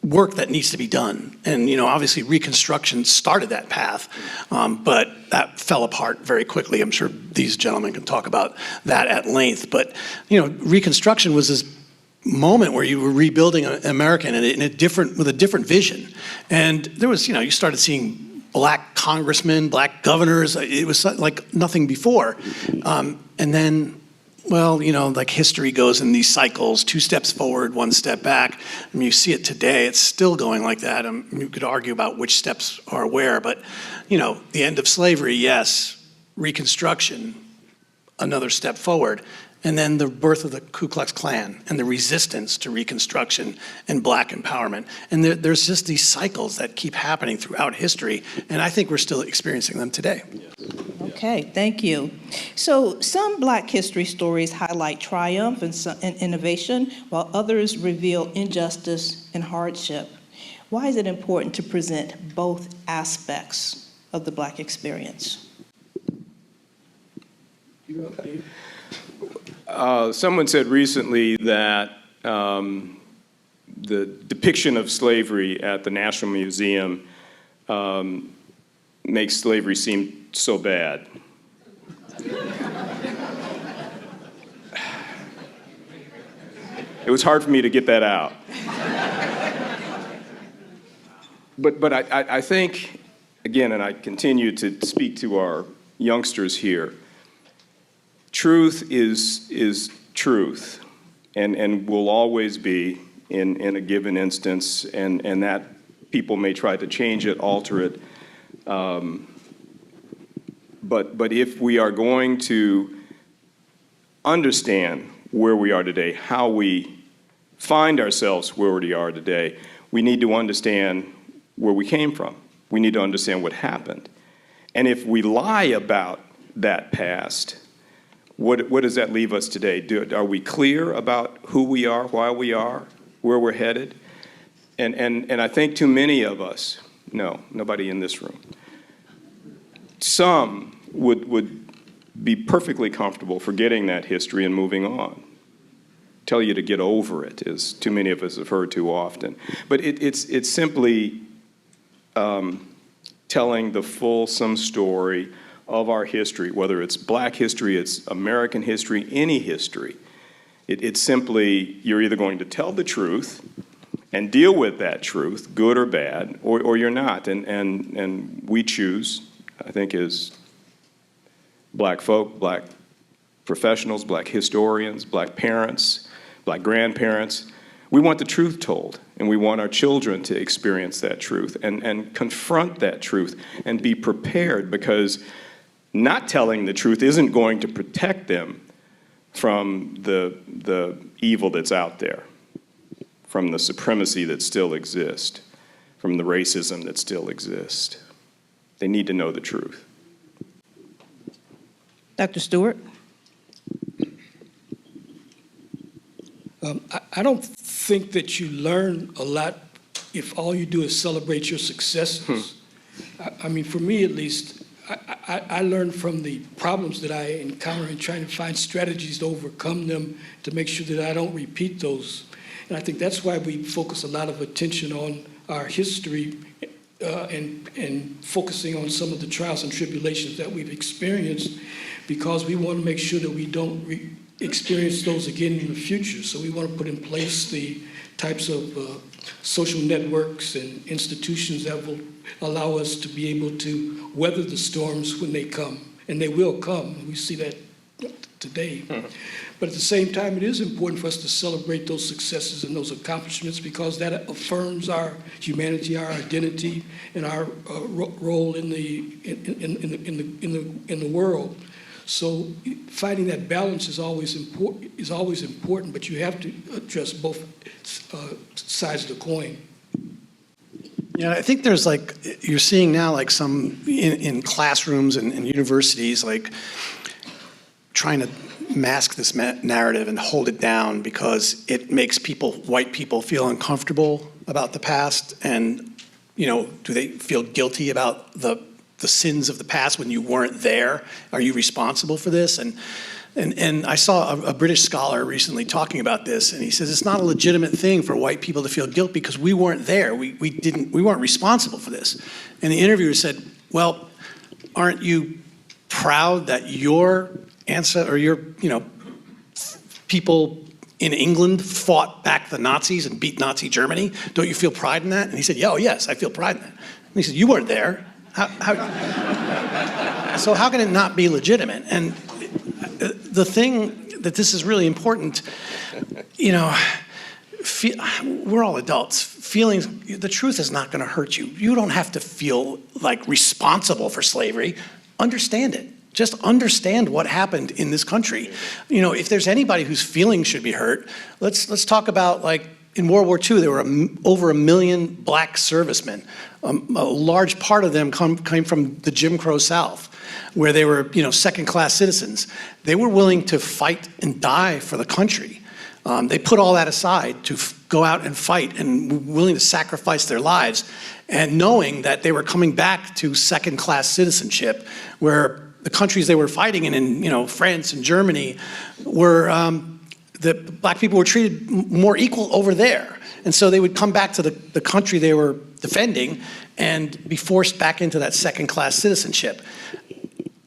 work that needs to be done. And, you know, obviously Reconstruction started that path, but that fell apart very quickly. I'm sure these gentlemen can talk about that at length. But, you know, Reconstruction was this moment where you were rebuilding America with a different vision. And there was, you know, you started seeing black congressmen, black governors. It was like nothing before. And then, well, you know, like history goes in these cycles, 2 steps forward, 1 step back. I mean, you see it today, it's still going like that. You could argue about which steps are where, but, you know, the end of slavery, yes. Reconstruction, another step forward. And then the birth of the Ku Klux Klan and the resistance to Reconstruction and black empowerment. And there's just these cycles that keep happening throughout history, and I think we're still experiencing them today. Okay, thank you. So some Black history stories highlight triumph and innovation, while others reveal injustice and hardship. Why is it important to present both aspects of the Black experience? Someone said recently that the depiction of slavery at the National Museum makes slavery seem so bad. It was hard for me to get that out. But I think, again, and I continue to speak to our youngsters here, truth is truth, and will always be in a given instance, and that people may try to change it, alter it. But if we are going to understand where we are today, how we find ourselves where we are today, we need to understand where we came from. We need to understand what happened. And if we lie about that past, what does that leave us today? Are we clear about who we are, why we are, where we're headed? And I think too many of us, no, nobody in this room, some would be perfectly comfortable forgetting that history and moving on. Tell you to get over it, as too many of us have heard too often. But it's simply telling the fulsome story of our history, whether it's Black history, it's American history, any history. It's simply, you're either going to tell the truth and deal with that truth, good or bad, or you're not. And we choose, I think, as Black folk, Black professionals, Black historians, Black parents, Black grandparents, we want the truth told, and we want our children to experience that truth and confront that truth and be prepared, because not telling the truth isn't going to protect them from the evil that's out there, from the supremacy that still exists, from the racism that still exists. They need to know the truth. Dr. Stewart? I don't think that you learn a lot if all you do is celebrate your successes. I mean, for me at least, I learn from the problems that I encounter and trying to find strategies to overcome them to make sure that I don't repeat those. And I think that's why we focus a lot of attention on our history and focusing on some of the trials and tribulations that we've experienced, because we want to make sure that we don't experience those again in the future. So we want to put in place the types of social networks and institutions that will allow us to be able to weather the storms when they come, and they will come. We see that today. But at the same time, it is important for us to celebrate those successes and those accomplishments, because that affirms our humanity, our identity, and our role in the world. So finding that balance is always important, but you have to address both sides of the coin. Yeah, I think there's like, you're seeing now like some in classrooms and universities, like trying to mask this narrative and hold it down because it makes white people feel uncomfortable about the past. And, do they feel guilty about the sins of the past when you weren't there? Are you responsible for this? And I saw a British scholar recently talking about this, and he says it's not a legitimate thing for white people to feel guilt because we weren't there. We weren't responsible for this. And the interviewer said, well, aren't you proud that your ancestors or your people in England fought back the Nazis and beat Nazi Germany? Don't you feel pride in that? And he said, yeah, oh yes, I feel pride in that. And he said, you weren't there. So how can it not be legitimate? And the thing that this is really important, we're all adults. Feelings, the truth is not going to hurt you. You don't have to feel like responsible for slavery. Understand it. Just understand what happened in this country. If there's anybody whose feelings should be hurt, let's talk about, like, in World War II, there were over 1 million Black servicemen. A large part of them came from the Jim Crow South, where they were, second-class citizens. They were willing to fight and die for the country. They put all that aside to go out and fight and willing to sacrifice their lives, and knowing that they were coming back to second-class citizenship, where the countries they were fighting in, France and Germany, were the Black people were treated more equal over there. And so they would come back to the country they were defending and be forced back into that second-class citizenship.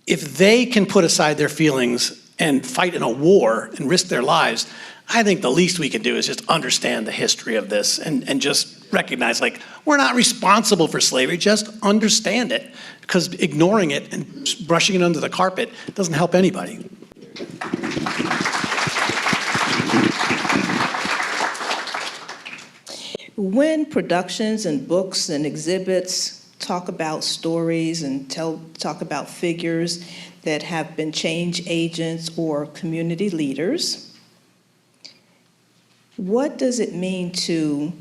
If they can put aside their feelings and fight in a war and risk their lives, I think the least we can do is just understand the history of this and just recognize, like, we're not responsible for slavery, just understand it, because ignoring it and brushing it under the carpet doesn't help anybody. When productions and books and exhibits talk about stories and talk about figures that have been change agents or community leaders, what does it mean to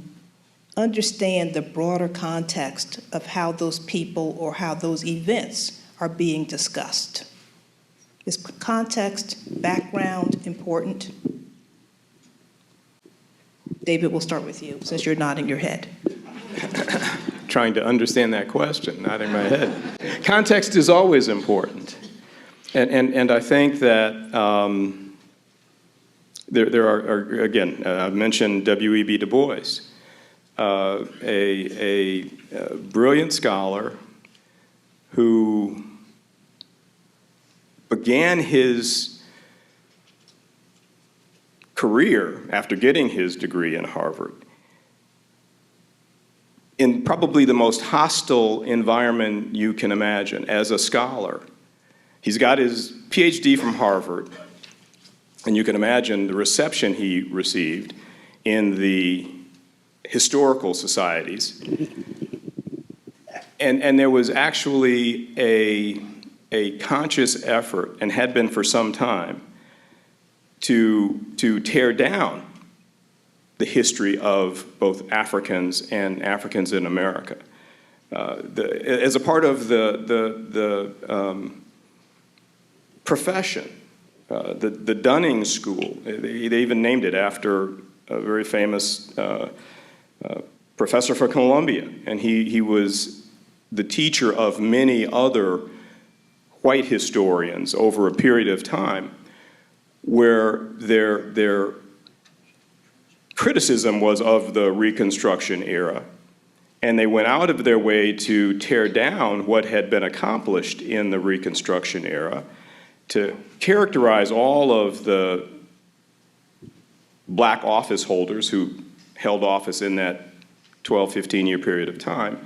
understand the broader context of how those people or how those events are being discussed? Is context, background important? David, we'll start with you, since you're nodding your head. Trying to understand that question, nodding my head. Context is always important. And I think that there are, again, I've mentioned W.E.B. Du Bois, a brilliant scholar who began his career after getting his degree in Harvard in probably the most hostile environment you can imagine as a scholar. He's got his PhD from Harvard, and you can imagine the reception he received in the historical societies. And there was actually a conscious effort, and had been for some time, to tear down the history of both Africans and Africans in America. As a part of the profession, the Dunning School, they even named it after a very famous professor from Columbia, and he was the teacher of many other white historians over a period of time, where their criticism was of the Reconstruction era, and they went out of their way to tear down what had been accomplished in the Reconstruction era, to characterize all of the black office holders who held office in that 12, 15-year period of time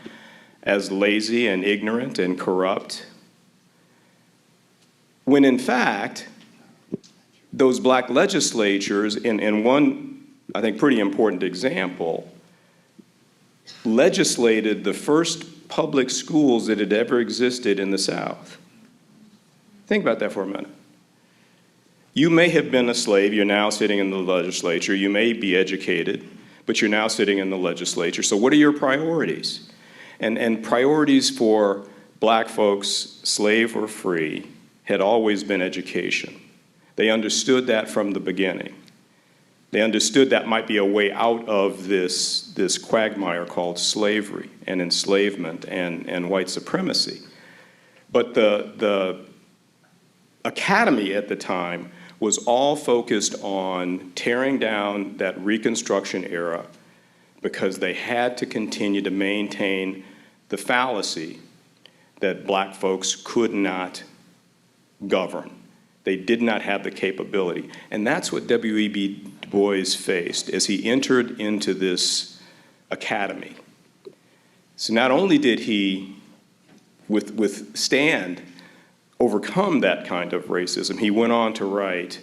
as lazy and ignorant and corrupt, when in fact, those black legislatures, in one, I think, pretty important example, legislated the first public schools that had ever existed in the South. Think about that for a minute. You may have been a slave, you're now sitting in the legislature, you may be educated, but you're now sitting in the legislature. So what are your priorities? And priorities for black folks, slave or free, had always been education. They understood that from the beginning. They understood that might be a way out of this quagmire called slavery and enslavement and white supremacy. But the academy at the time was all focused on tearing down that Reconstruction era because they had to continue to maintain the fallacy that black folks could not govern. They did not have the capability. And that's what W.E.B. Du Bois faced as he entered into this academy. So not only did he overcome that kind of racism, he went on to write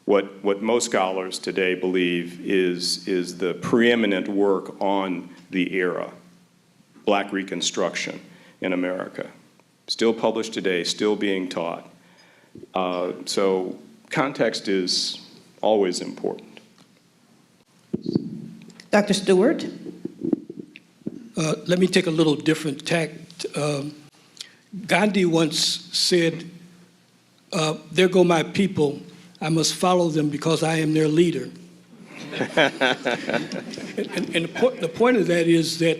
what most scholars today believe is the preeminent work on the era, Black Reconstruction in America. Still published today, still being taught. So context is always important. Dr. Stewart? Let me take a little different tact. Gandhi once said, "There go my people, I must follow them because I am their leader." and the point of that is that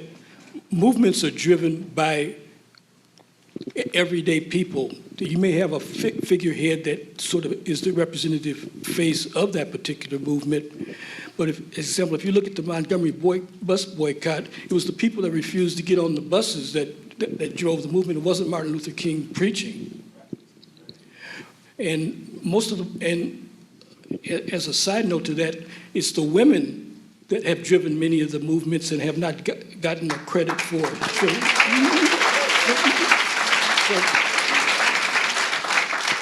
movements are driven by everyday people. You may have a figurehead that sort of is the representative face of that particular movement, but example, if you look at the Montgomery bus boycott, it was the people that refused to get on the buses that drove the movement. It wasn't Martin Luther King preaching. And as a side note to that, it's the women that have driven many of the movements and have not gotten the credit for it.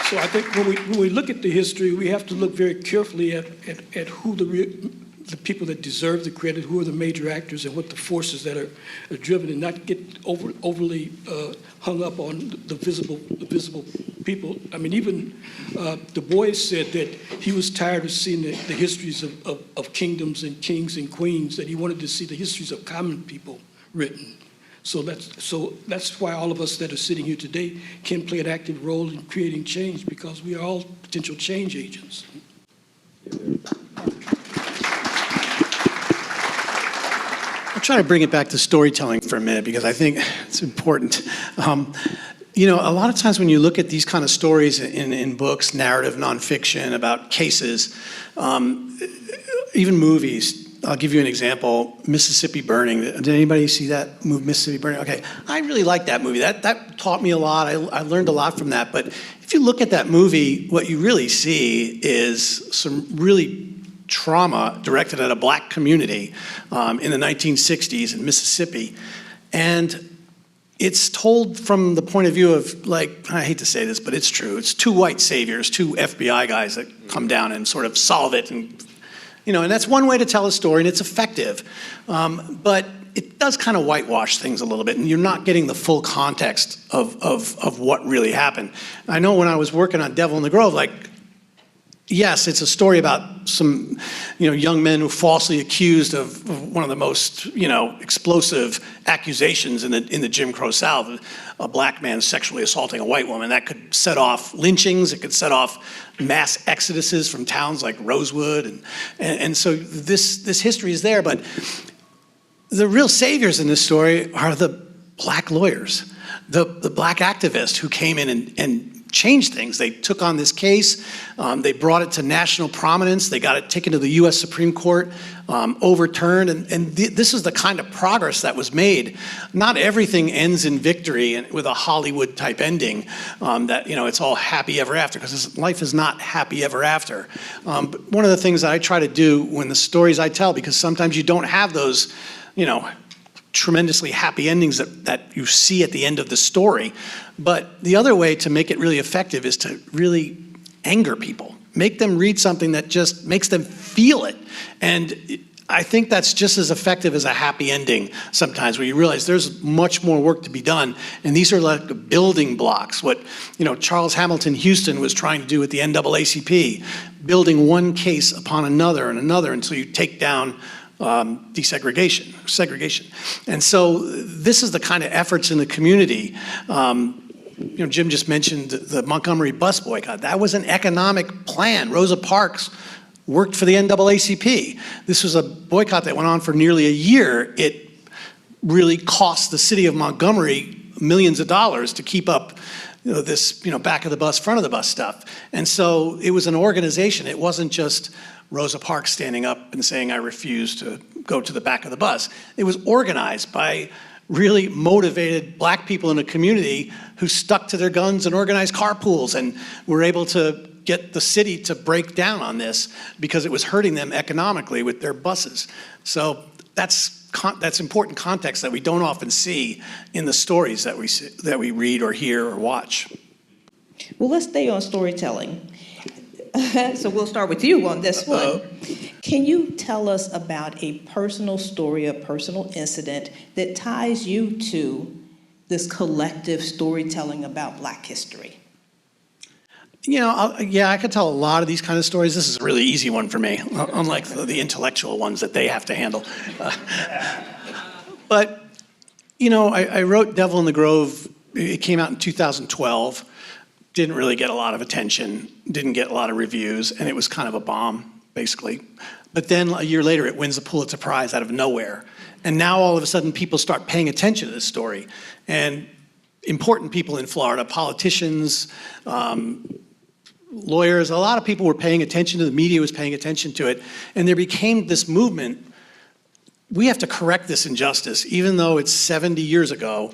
So I think when we look at the history, we have to look very carefully at who the people that deserve the credit, who are the major actors, and what the forces that are driven, and not get overly hung up on the visible people. I mean, even Du Bois said that he was tired of seeing the histories of kingdoms and kings and queens, that he wanted to see the histories of common people written. So that's why all of us that are sitting here today can play an active role in creating change, because we are all potential change agents. I'll try to bring it back to storytelling for a minute because I think it's important. You know, a lot of times when you look at these kind of stories in books, narrative, nonfiction, about cases, even movies. I'll give you an example, Mississippi Burning. Did anybody see that movie, Mississippi Burning? Okay, I really liked that movie. That taught me a lot. I learned a lot from that. But if you look at that movie, what you really see is some really trauma directed at a black community in the 1960s in Mississippi. And it's told from the point of view of, like, I hate to say this, but it's true. It's two white saviors, two FBI guys that come down and sort of solve it. And, you know, and that's one way to tell a story, and it's effective. But it does kind of whitewash things a little bit, and you're not getting the full context of what really happened. I know when I was working on Devil in the Grove, like, yes, it's a story about some, young men who falsely accused of one of the most, explosive accusations in the Jim Crow South, a black man sexually assaulting a white woman. That could set off lynchings. It could set off mass exoduses from towns like Rosewood, and so this history is there. But the real saviors in this story are the black lawyers, the black activists who came in and changed things. They took on this case, they brought it to national prominence, they got it taken to the US Supreme Court, overturned, and this is the kind of progress that was made. Not everything ends in victory and with a Hollywood type ending, that it's all happy ever after, because life is not happy ever after. But one of the things that I try to do when the stories I tell, because sometimes you don't have those, tremendously happy endings that you see at the end of the story. But the other way to make it really effective is to really anger people. Make them read something that just makes them feel it. And I think that's just as effective as a happy ending sometimes, where you realize there's much more work to be done. And these are like building blocks. What Charles Hamilton Houston was trying to do with the NAACP, building one case upon another and another until you take down segregation. And so this is the kind of efforts in the community. Jim just mentioned the Montgomery bus boycott. That was an economic plan. Rosa Parks worked for the NAACP. This was a boycott that went on for nearly a year. It really cost the city of Montgomery millions of dollars to keep up this back of the bus, front of the bus stuff. And so it was an organization. It wasn't just Rosa Parks standing up and saying, I refuse to go to the back of the bus. It was organized by really motivated black people in a community who stuck to their guns and organized carpools and were able to get the city to break down on this because it was hurting them economically with their buses. So that's important context that we don't often see in the stories that we read or hear or watch. Well, let's stay on storytelling. So we'll start with you on this one. Can you tell us about a personal story, a personal incident that ties you to this collective storytelling about Black history? I could tell a lot of these kind of stories. This is a really easy one for me, unlike the intellectual ones that they have to handle. But, I wrote Devil in the Grove. It came out in 2012. Didn't really get a lot of attention, didn't get a lot of reviews, and it was kind of a bomb, basically. But then a year later, it wins the Pulitzer Prize out of nowhere. And now all of a sudden, people start paying attention to this story. And important people in Florida, politicians, lawyers, a lot of people were paying attention to it, the media was paying attention to it, and there became this movement. We have to correct this injustice, even though it's 70 years ago.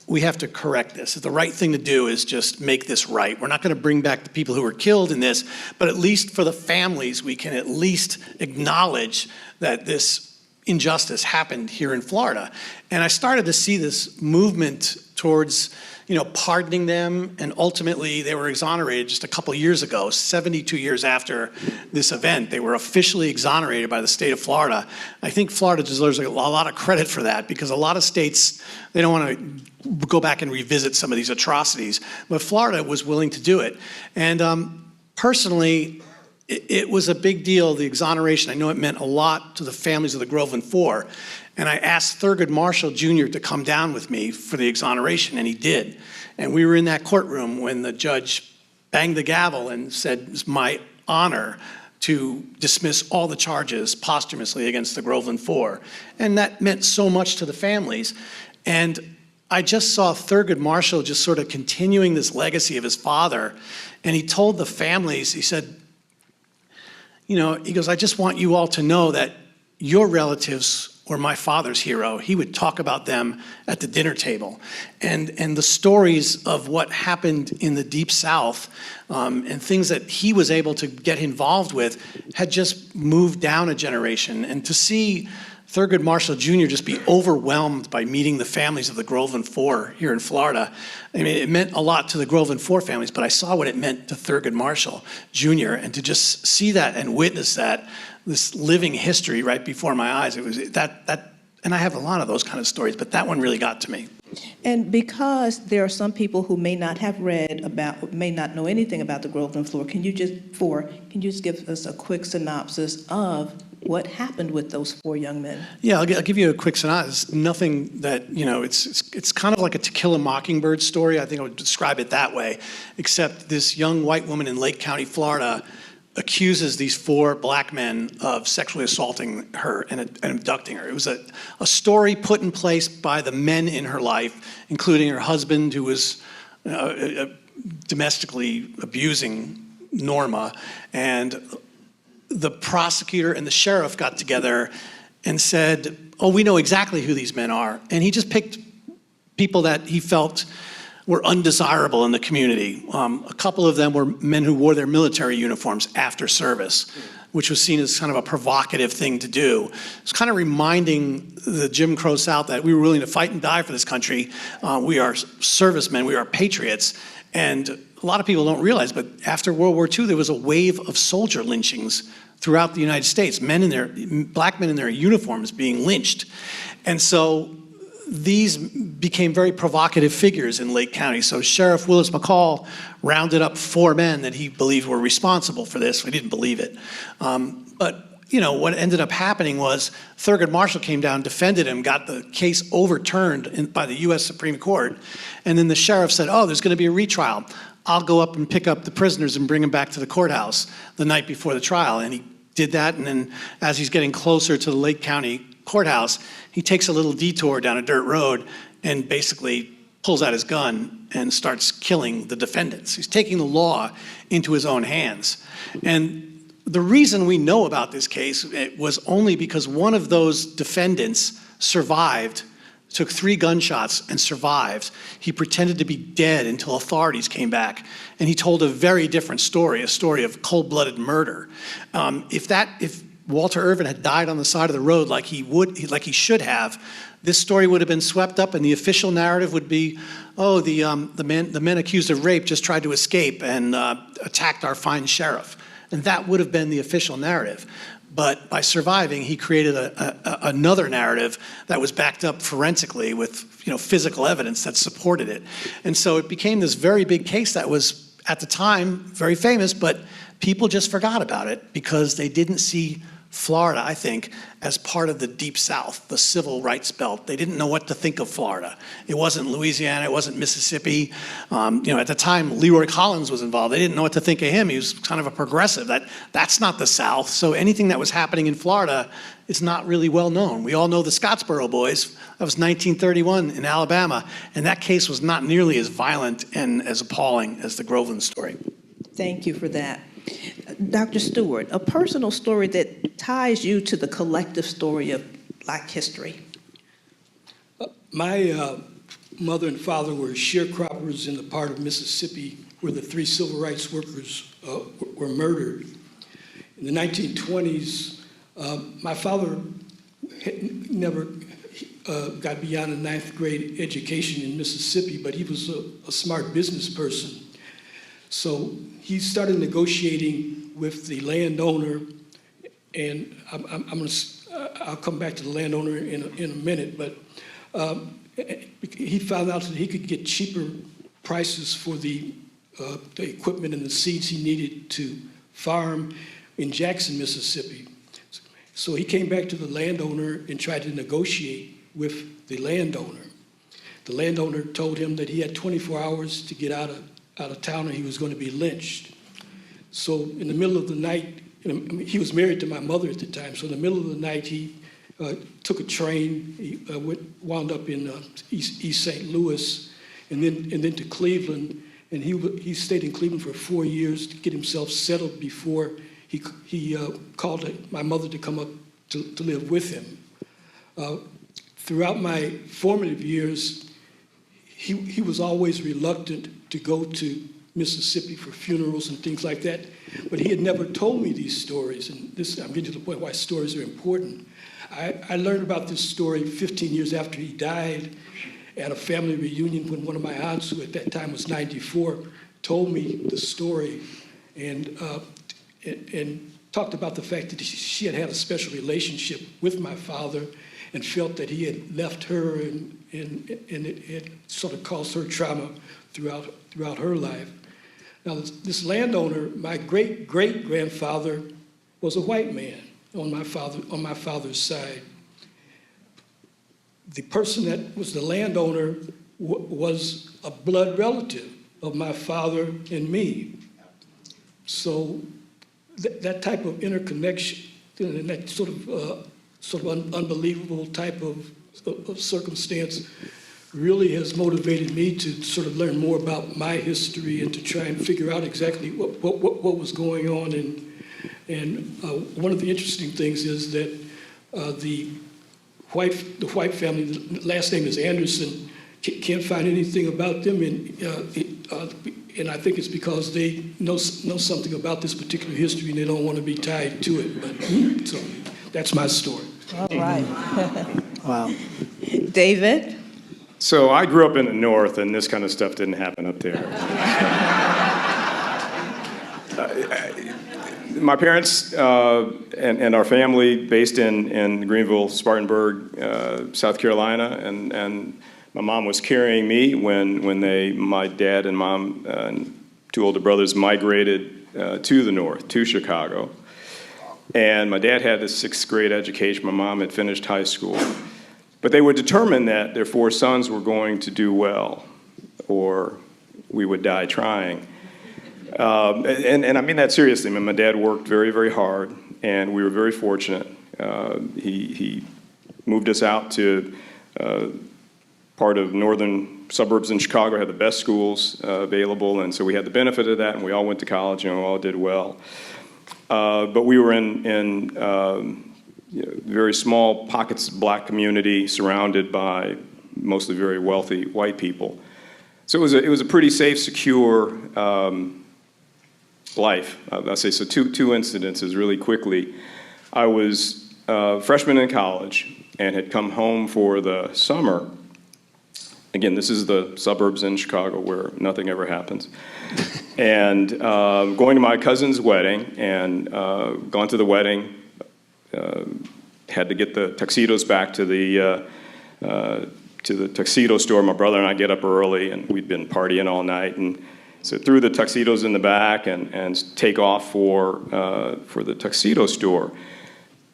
We have to correct this. The right thing to do is just make this right. We're not going to bring back the people who were killed in this, but at least for the families, we can at least acknowledge that this injustice happened here in Florida. And I started to see this movement towards, pardoning them, and ultimately they were exonerated just a couple years ago, 72 years after this event. They were officially exonerated by the state of Florida. I think Florida deserves a lot of credit for that, because a lot of states, they don't want to go back and revisit some of these atrocities, but Florida was willing to do it. And personally, it was a big deal, the exoneration. I know it meant a lot to the families of the Groveland Four. And I asked Thurgood Marshall Jr. to come down with me for the exoneration, and he did. And we were in that courtroom when the judge banged the gavel and said, it's my honor to dismiss all the charges posthumously against the Groveland Four. And that meant so much to the families. And I just saw Thurgood Marshall just sort of continuing this legacy of his father. And he told the families, he said, he goes, I just want you all to know that your relatives were my father's hero. He would talk about them at the dinner table. And the stories of what happened in the Deep South and things that he was able to get involved with had just moved down a generation. And to see Thurgood Marshall Jr. just be overwhelmed by meeting the families of the Groveland Four here in Florida. I mean, it meant a lot to the Groveland Four families, but I saw what it meant to Thurgood Marshall Jr. And to just see that and witness that, this living history right before my eyes, it was that, and I have a lot of those kind of stories, but that one really got to me. And because there are some people who may not have read about, may not know anything about the Groveland Four, can you just give us a quick synopsis of what happened with those 4 young men? Yeah, I'll give you a quick synopsis. Nothing that, it's kind of like a To Kill a Mockingbird story. I think I would describe it that way, except this young white woman in Lake County, Florida, accuses these 4 black men of sexually assaulting her and abducting her. It was a story put in place by the men in her life, including her husband, who was domestically abusing Norma, and the prosecutor and the sheriff got together and said, oh, we know exactly who these men are. And he just picked people that he felt were undesirable in the community. A couple of them were men who wore their military uniforms after service, which was seen as kind of a provocative thing to do. It's kind of reminding the Jim Crow South that we were willing to fight and die for this country. We are servicemen, we are patriots. And a lot of people don't realize, but after World War II, there was a wave of soldier lynchings throughout the United States, black men in their uniforms being lynched. And so these became very provocative figures in Lake County. So Sheriff Willis McCall rounded up 4 men that he believed were responsible for this. We didn't believe it. But what ended up happening was Thurgood Marshall came down, defended him, got the case overturned by the U.S. Supreme Court. And then the sheriff said, oh, there's going to be a retrial. I'll go up and pick up the prisoners and bring them back to the courthouse the night before the trial. And he did that. And then as he's getting closer to the Lake County courthouse, he takes a little detour down a dirt road and basically pulls out his gun and starts killing the defendants. He's taking the law into his own hands. And the reason we know about this case was only because one of those defendants survived, took 3 gunshots and survived. He pretended to be dead until authorities came back. And he told a very different story, a story of cold-blooded murder. If Walter Irvin had died on the side of the road like he should have, this story would have been swept up and the official narrative would be, oh, the men accused of rape just tried to escape and attacked our fine sheriff. And that would have been the official narrative. But by surviving, he created another narrative that was backed up forensically with physical evidence that supported it. And so it became this very big case that was, at the time, very famous, but people just forgot about it because they didn't see Florida, I think, as part of the Deep South, the civil rights belt. They didn't know what to think of Florida. It wasn't Louisiana, it wasn't Mississippi. At the time, Leroy Collins was involved. They didn't know what to think of him. He was kind of a progressive. That's not the South. So anything that was happening in Florida is not really well known. We all know the Scottsboro Boys. That was 1931 in Alabama. And that case was not nearly as violent and as appalling as the Groveland story. Thank you for that. Dr. Stewart, a personal story that ties you to the collective story of Black history. My mother and father were sharecroppers in the part of Mississippi where the 3 civil rights workers were murdered. In the 1920s, my father never got beyond a 9th grade education in Mississippi, but he was a smart business person. So he started negotiating with the landowner, and I'll come back to the landowner in a minute, but he found out that he could get cheaper prices for the equipment and the seeds he needed to farm in Jackson, Mississippi. So he came back to the landowner and tried to negotiate with the landowner. The landowner told him that he had 24 hours to get out of town or he was going to be lynched. So in the middle of the night, he was married to my mother at the time, so in the middle of the night, he took a train, he wound up in East St. Louis, and then to Cleveland, and he stayed in Cleveland for 4 years to get himself settled before he called my mother to come up to live with him. Throughout my formative years, he was always reluctant to go to Mississippi for funerals and things like that, but he had never told me these stories, and I'm getting to the point why stories are important. I learned about this story 15 years after he died at a family reunion when one of my aunts, who at that time was 94, told me the story and talked about the fact that she had had a special relationship with my father and felt that he had left her and it sort of caused her trauma throughout her life. Now, this landowner, my great-great-grandfather was a white man on my father's side. The person that was the landowner was a blood relative of my father and me. So that type of interconnection and that sort of unbelievable type of circumstance really has motivated me to sort of learn more about my history and to try and figure out exactly what was going on. And one of the interesting things is that the white family, the last name is Anderson, can't find anything about them, and I think it's because they know something about this particular history and they don't want to be tied to it. But so that's my story. All right. Wow. David? So I grew up in the North, and this kind of stuff didn't happen up there. My parents and our family based in Greenville, Spartanburg, South Carolina, and my mom was carrying me when my dad and mom and two older brothers migrated to the North, to Chicago. And my dad had a 6th grade education. My mom had finished high school. But they were determined that their 4 sons were going to do well, or we would die trying. And I mean that seriously. I mean, my dad worked very, very hard, and we were very fortunate. He moved us out to part of northern suburbs in Chicago, had the best schools available, and so we had the benefit of that, and we all went to college, and we all did well. But we were in very small pockets of black community surrounded by mostly very wealthy white people. So it was a pretty safe, secure life. I'll say so. Two incidences really quickly. I was a freshman in college and had come home for the summer. Again, this is the suburbs in Chicago where nothing ever happens. And going to my cousin's wedding and gone to the wedding. Had to get the tuxedos back to the tuxedo store. My brother and I get up early, and we'd been partying all night, and so threw the tuxedos in the back and take off for the tuxedo store.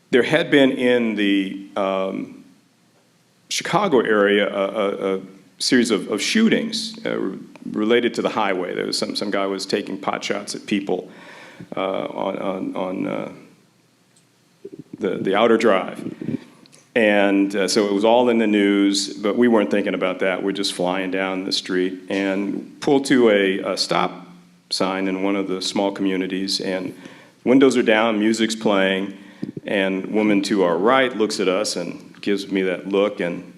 There had been in the Chicago area a series of shootings related to the highway. There was some guy was taking pot shots at people on the outer drive. And so it was all in the news, but we weren't thinking about that. We're just flying down the street and pulled to a stop sign in one of the small communities, and windows are down, music's playing, and woman to our right looks at us and gives me that look. And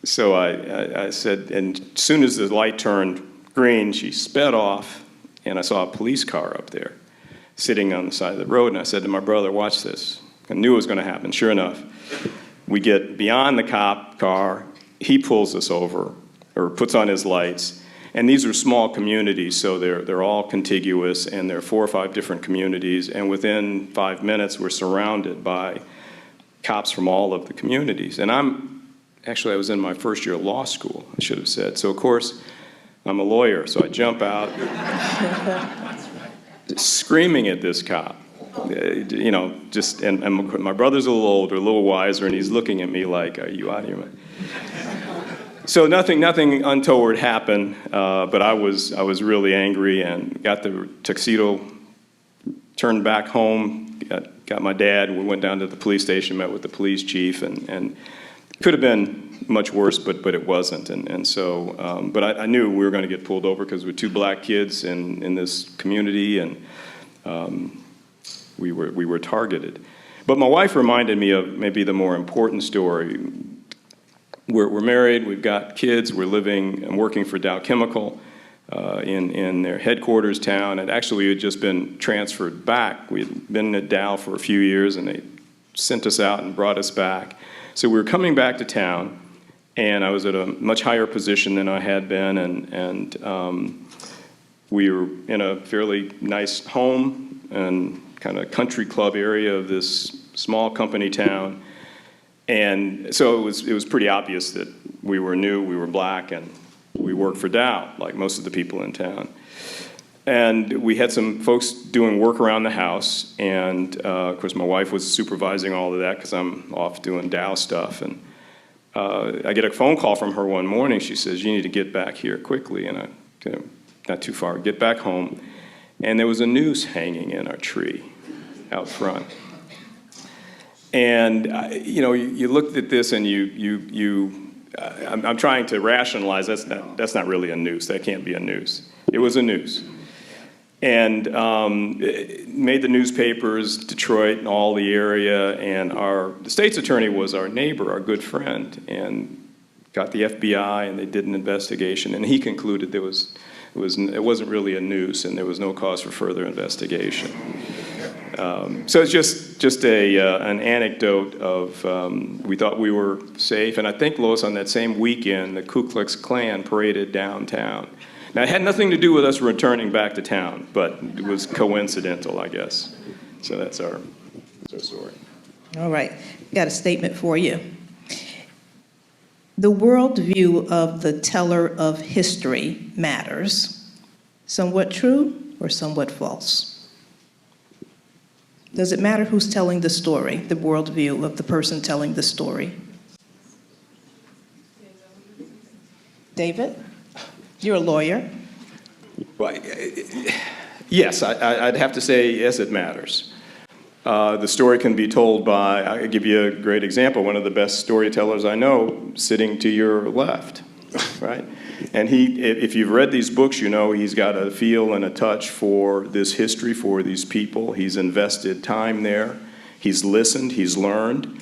so I said, and as soon as the light turned green, she sped off, and I saw a police car up there sitting on the side of the road, and I said to my brother, watch this. I knew it was going to happen. Sure enough, we get beyond the cop car, he pulls us over, or puts on his lights, and these are small communities, so they're all contiguous, and there are 4 or 5 different communities, and within 5 minutes, we're surrounded by cops from all of the communities. And I was in my first year of law school, I should have said. So, of course, I'm a lawyer, so I jump out, screaming at this cop. you know, just, and my brother's a little older, a little wiser, and he's looking at me like, are you out of your mind? So nothing untoward happened, but I was really angry and got the tuxedo, turned back home, got my dad, we went down to the police station, met with the police chief, and could have been much worse, but it wasn't. And so, but I knew we were going to get pulled over because we're two black kids in this community, and we were targeted. But my wife reminded me of maybe the more important story. We're married, we've got kids, we're living and working for Dow Chemical in their headquarters town, and actually we had just been transferred back. We had been at Dow for a few years, and they sent us out and brought us back. So we were coming back to town, and I was at a much higher position than I had been, and we were in a fairly nice home and kind of country club area of this small company town. And so it was pretty obvious that we were new, we were black, and we worked for Dow, like most of the people in town. And we had some folks doing work around the house, and of course my wife was supervising all of that because I'm off doing Dow stuff. And I get a phone call from her one morning. She says, "You need to get back here quickly." And I, not too far, get back home. And there was a noose hanging in our tree out front. And you know, you looked at this and I'm trying to rationalize that's not really a noose. That can't be a noose. It was a noose, and it made the newspapers, Detroit and all the area. And the state's attorney was our neighbor, our good friend, and got the FBI, and they did an investigation. And he concluded it wasn't really a noose, and there was no cause for further investigation. So it's just an anecdote of we thought we were safe. And I think, Lois, on that same weekend, the Ku Klux Klan paraded downtown. Now, it had nothing to do with us returning back to town, but it was coincidental, I guess. So that's our story. All right, got a statement for you. The worldview of the teller of history matters. Somewhat true or somewhat false? Does it matter who's telling the story, the worldview of the person telling the story? David, you're a lawyer. Well, yes, I'd have to say yes, it matters. The story can be told by, I'll give you a great example, one of the best storytellers I know, sitting to your left, right? And if you've read these books, you know he's got a feel and a touch for this history, for these people. He's invested time there. He's listened, he's learned,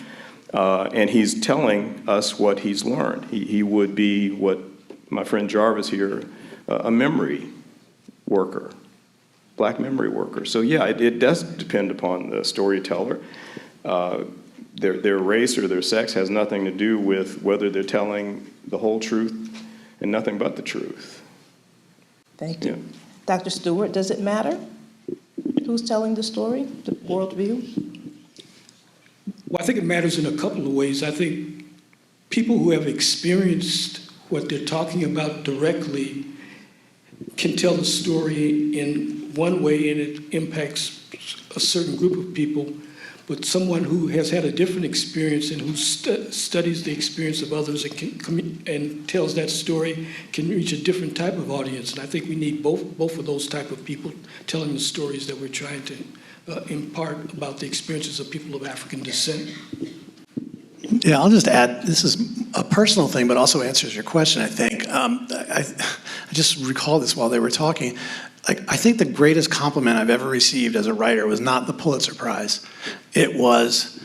and he's telling us what he's learned. He would be what my friend Jarvis here, a memory worker, black memory worker. So yeah, it does depend upon the storyteller. Their race or their sex has nothing to do with whether they're telling the whole truth and nothing but the truth. Thank you. Yeah. Dr. Stewart, does it matter who's telling the story, the worldview? Well, I think it matters in a couple of ways. I think people who have experienced what they're talking about directly can tell the story in one way and it impacts a certain group of people, but someone who has had a different experience and who studies the experience of others and tells that story can reach a different type of audience. And I think we need both of those type of people telling the stories that we're trying to impart about the experiences of people of African descent. Yeah, I'll just add, this is a personal thing, but also answers your question, I think. I just recall this while they were talking. I think the greatest compliment I've ever received as a writer was not the Pulitzer Prize. It was,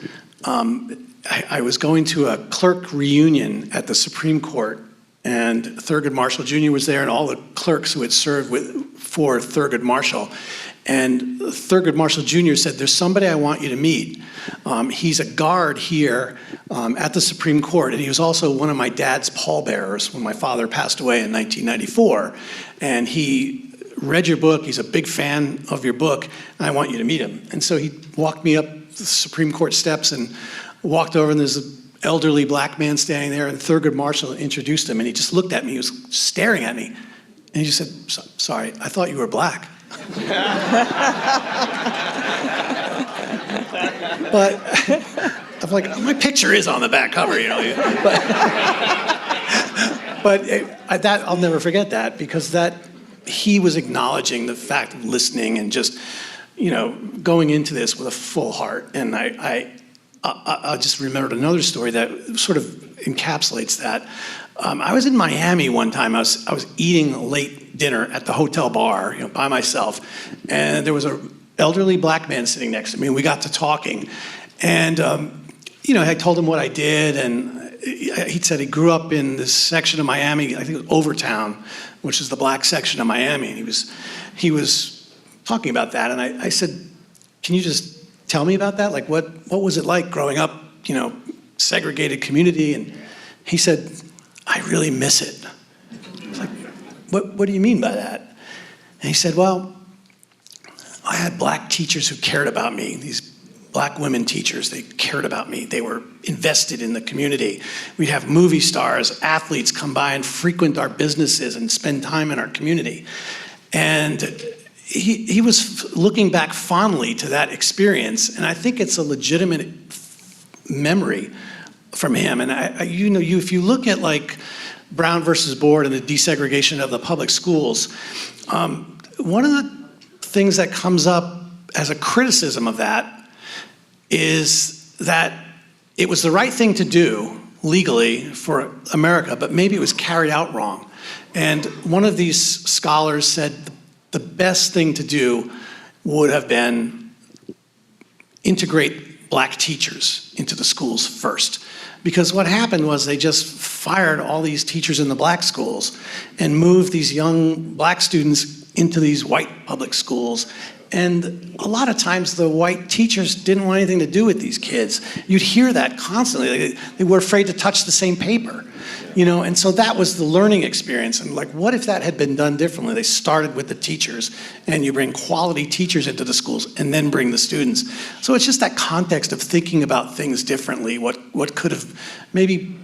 I was going to a clerk reunion at the Supreme Court, and Thurgood Marshall Jr. was there, and all the clerks who had served for Thurgood Marshall. And Thurgood Marshall Jr. said, "There's somebody I want you to meet. He's a guard here at the Supreme Court, and he was also one of my dad's pallbearers when my father passed away in 1994. And he read your book, he's a big fan of your book, and I want you to meet him." And so he walked me up the Supreme Court steps and walked over, and there's an elderly black man standing there, and Thurgood Marshall introduced him, and he just looked at me, he was staring at me, and he just said, "Sorry, I thought you were black." But I'm like, my picture is on the back cover, you know. But that I'll never forget that, because that he was acknowledging the fact of listening and just, going into this with a full heart. And I just remembered another story that sort of encapsulates that. I was in Miami one time. I was eating a late dinner at the hotel bar, by myself, and there was an elderly black man sitting next to me, and we got to talking. And I told him what I did, and he said he grew up in this section of Miami, I think it was Overtown, which is the black section of Miami. And he was talking about that, and I said, "Can you just tell me about that? Like, what was it like growing up, segregated community?" And he said, "I really miss it." I was like, "What do you mean by that?" And he said, "Well, I had black teachers who cared about me, these black women teachers, they cared about me. They were invested in the community. We'd have movie stars, athletes come by and frequent our businesses and spend time in our community." And he was looking back fondly to that experience, and I think it's a legitimate memory from him. And if you look at like Brown versus Board and the desegregation of the public schools, one of the things that comes up as a criticism of that is that it was the right thing to do legally for America, but maybe it was carried out wrong. And one of these scholars said the best thing to do would have been integrate black teachers into the schools first. Because what happened was they just fired all these teachers in the black schools and moved these young black students into these white public schools. And a lot of times the white teachers didn't want anything to do with these kids. You'd hear that constantly. They were afraid to touch the same paper, and so that was the learning experience. And like, what if that had been done differently? They started with the teachers, and you bring quality teachers into the schools and then bring the students. So it's just that context of thinking about things differently, what could have maybe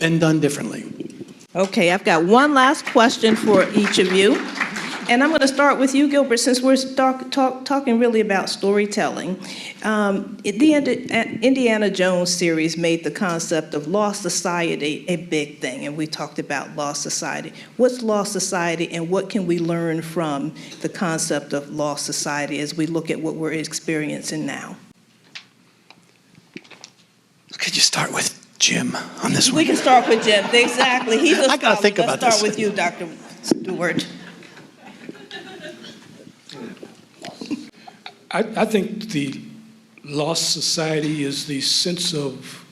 been done differently. Okay, I've got one last question for each of you. And I'm going to start with you, Gilbert, since we're talking really about storytelling. The Indiana Jones series made the concept of lost society a big thing, and we talked about lost society. What's lost society, and what can we learn from the concept of lost society as we look at what we're experiencing now? Could you start with Jim on this one? We can start with Jim, exactly. He's a scholar. I gotta think about Let's this. start with you, Dr. Stewart. I think the lost society is the sense of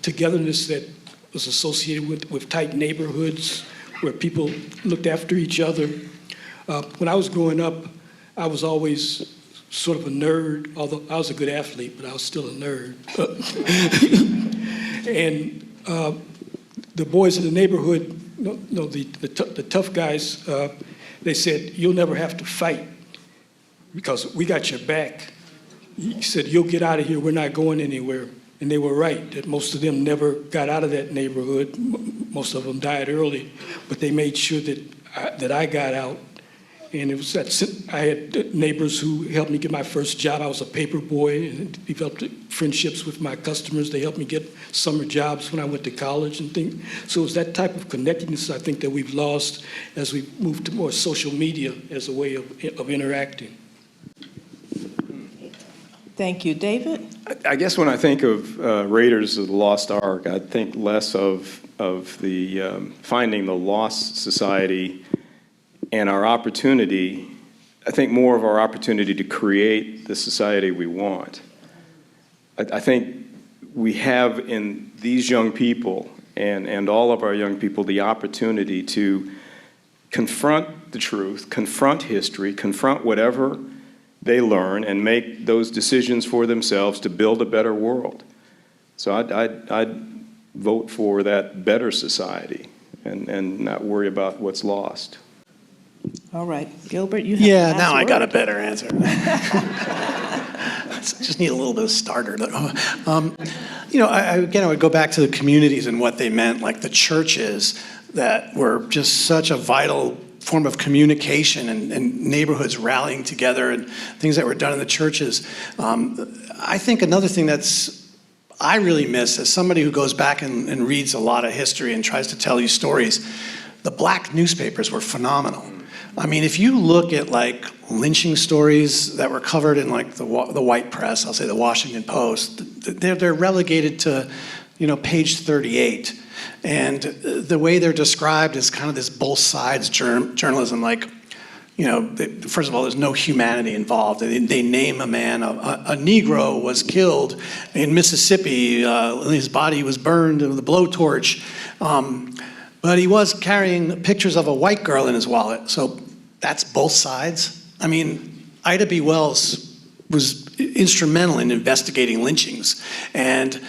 togetherness that was associated with tight neighborhoods where people looked after each other. When I was growing up, I was always sort of a nerd, although I was a good athlete, but I was still a nerd. And the boys in the neighborhood, the tough guys, they said, "You'll never have to fight because we got your back." He said, "You'll get out of here, we're not going anywhere." And they were right, that most of them never got out of that neighborhood. Most of them died early, but they made sure that I got out. And it was I had neighbors who helped me get my first job. I was a paper boy and developed friendships with my customers. They helped me get summer jobs when I went to college and things. So it's that type of connectedness I think that we've lost as we move to more social media as a way of interacting. Thank you. David? I guess when I think of Raiders of the Lost Ark, I think less of the finding the lost society and our opportunity. I think more of our opportunity to create the society we want. I think we have in these young people and all of our young people the opportunity to confront the truth, confront history, confront whatever they learn, and make those decisions for themselves to build a better world. So I'd vote for that better society and not worry about what's lost. All right. Gilbert, you have Yeah, the last now I word. got a better answer. Just need a little bit of starter. I would go back to the communities and what they meant, like the churches that were just such a vital form of communication and neighborhoods rallying together and things that were done in the churches. I think another thing I really miss as somebody who goes back and reads a lot of history and tries to tell you stories, the black newspapers were phenomenal. I mean, if you look at like lynching stories that were covered in like the white press, I'll say the Washington Post, they're relegated to, page 38. And the way they're described is kind of this both sides journalism, like, first of all, there's no humanity involved. They name a man, a Negro was killed in Mississippi, his body was burned with a blowtorch. But he was carrying pictures of a white girl in his wallet. So that's both sides. I mean, Ida B. Wells was instrumental in investigating lynchings. And,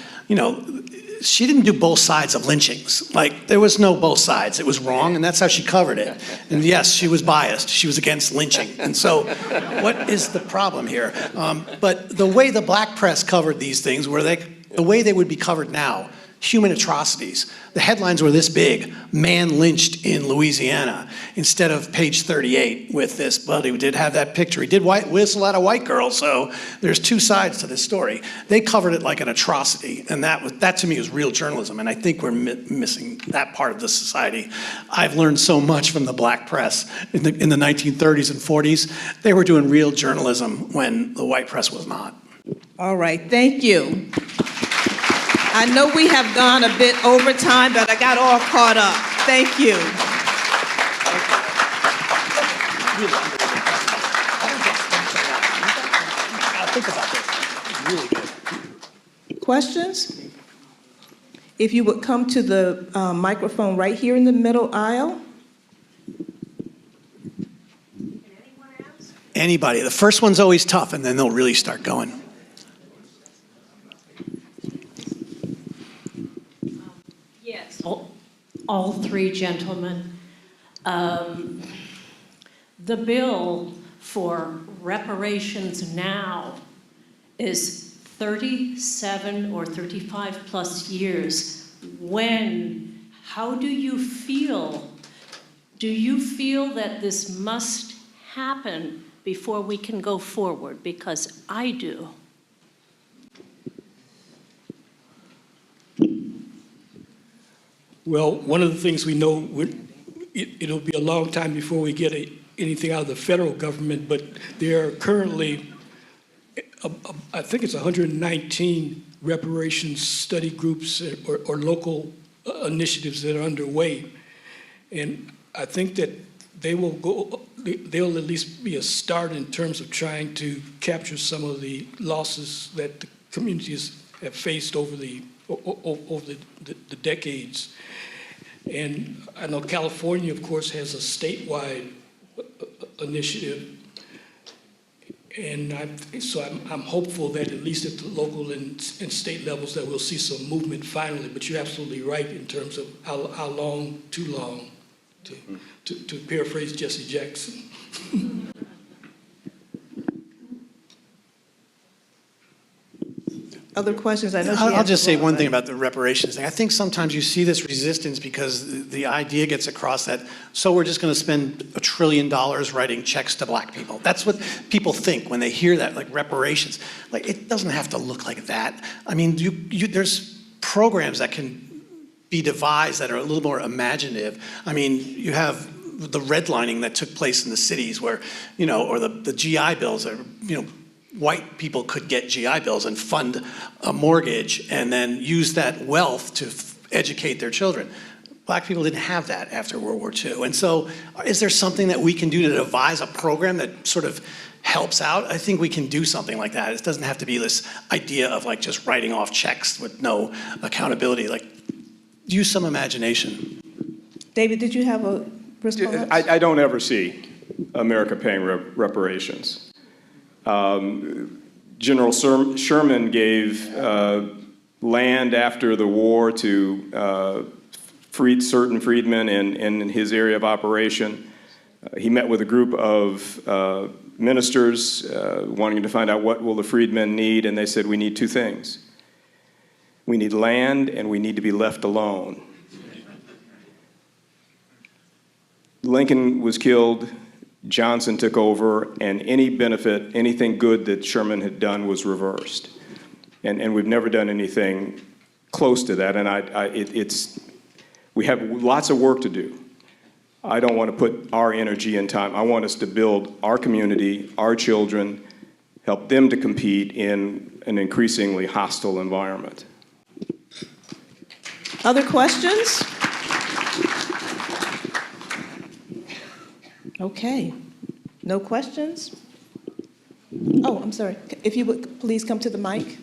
she didn't do both sides of lynchings. Like, there was no both sides. It was wrong, and that's how she covered it. And yes, she was biased. She was against lynching. And so what is the problem here? But the way the black press covered these things the way they would be covered now, human atrocities. The headlines were this big, man lynched in Louisiana, instead of page 38 with this, but he did have that picture. He did whistle at a white girl, so there's two sides to this story. They covered it like an atrocity, and that to me was real journalism, and I think we're missing that part of the society. I've learned so much from the black press in the 1930s and 40s. They were doing real journalism when the white press was not. All right, thank you. I know we have gone a bit over time, but I got all caught up. Thank you. Questions? If you would come to the microphone right here in the middle aisle. Anybody. The first one's always tough, and then they'll really start going. Yes, all three gentlemen. The bill for reparations now is 37 or 35 plus years. How do you feel? Do you feel that this must happen before we can go forward? Because I do. Well, one of the things we know, it'll be a long time before we get anything out of the federal government, but there are currently, I think it's 119 reparations study groups or local initiatives that are underway. And I think that they'll at least be a start in terms of trying to capture some of the losses that the communities have faced over the decades. And I know California, of course, has a statewide initiative. And I'm hopeful that at least at the local and state levels that we'll see some movement finally. But you're absolutely right in terms of how long, too long, to paraphrase Jesse Jackson. Other questions? I know I'll just say one thing about the reparations thing. I think sometimes you see this resistance because the idea gets across that, so we're just going to spend $1 trillion writing checks to black people. That's what people think when they hear that, like reparations. Like, it doesn't have to look like that. I mean, there's programs that can be devised that are a little more imaginative. I mean, you have the redlining that took place in the cities where, or the GI bills that, white people could get GI Bills and fund a mortgage and then use that wealth to educate their children. Black people didn't have that after World War II. And so is there something that we can do to devise a program that sort of helps out? I think we can do something like that. It doesn't have to be this idea of like just writing off checks with no accountability. Like, use some imagination. David, did you have a response? I don't ever see America paying reparations. General Sherman gave land after the war to certain freedmen in his area of operation. He met with a group of ministers wanting to find out what will the freedmen need, and they said, we need two things. We need land, and we need to be left alone. Lincoln was killed, Johnson took over, and any benefit, anything good that Sherman had done was reversed. And we've never done anything close to that, and we have lots of work to do. I don't want to put our energy and time. I want us to build our community, our children, help them to compete in an increasingly hostile environment. Other questions? Okay, no questions? Oh, I'm sorry. If you would please come to the mic.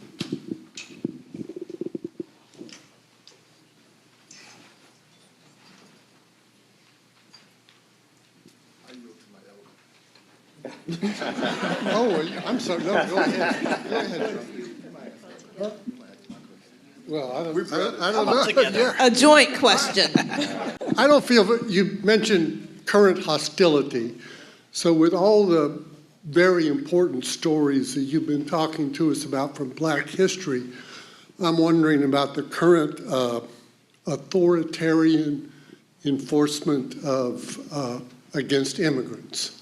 Oh, I'm sorry, no, go ahead. Go ahead. Well, I don't know. Yeah. A joint question. I don't feel, that you mentioned current hostility. So with all the very important stories that you've been talking to us about from Black history, I'm wondering about the current authoritarian enforcement of against immigrants.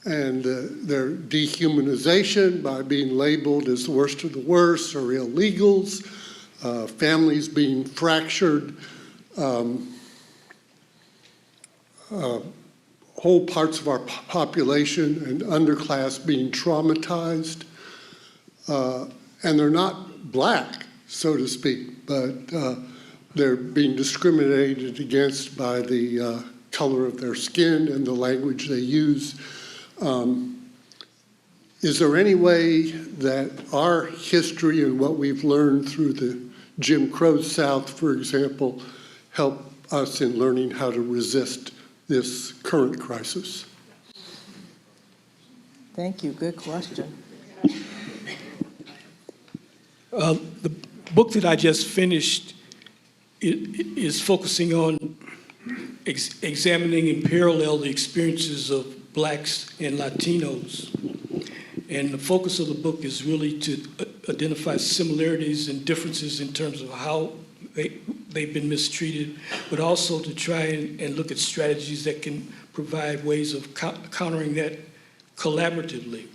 And their dehumanization by being labeled as the worst of the worst or illegals, families being fractured, whole parts of our population and underclass being traumatized. And they're not Black, so to speak, but they're being discriminated against by the color of their skin and the language they use. Is there any way that our history and what we've learned through the Jim Crow South, for example, help us in learning how to resist this current crisis? Thank you, good question. The book that I just finished is focusing on examining and parallel the experiences of Blacks and Latinos. And the focus of the book is really to identify similarities and differences in terms of how they've been mistreated, but also to try and look at strategies that can provide ways of countering that collaboratively.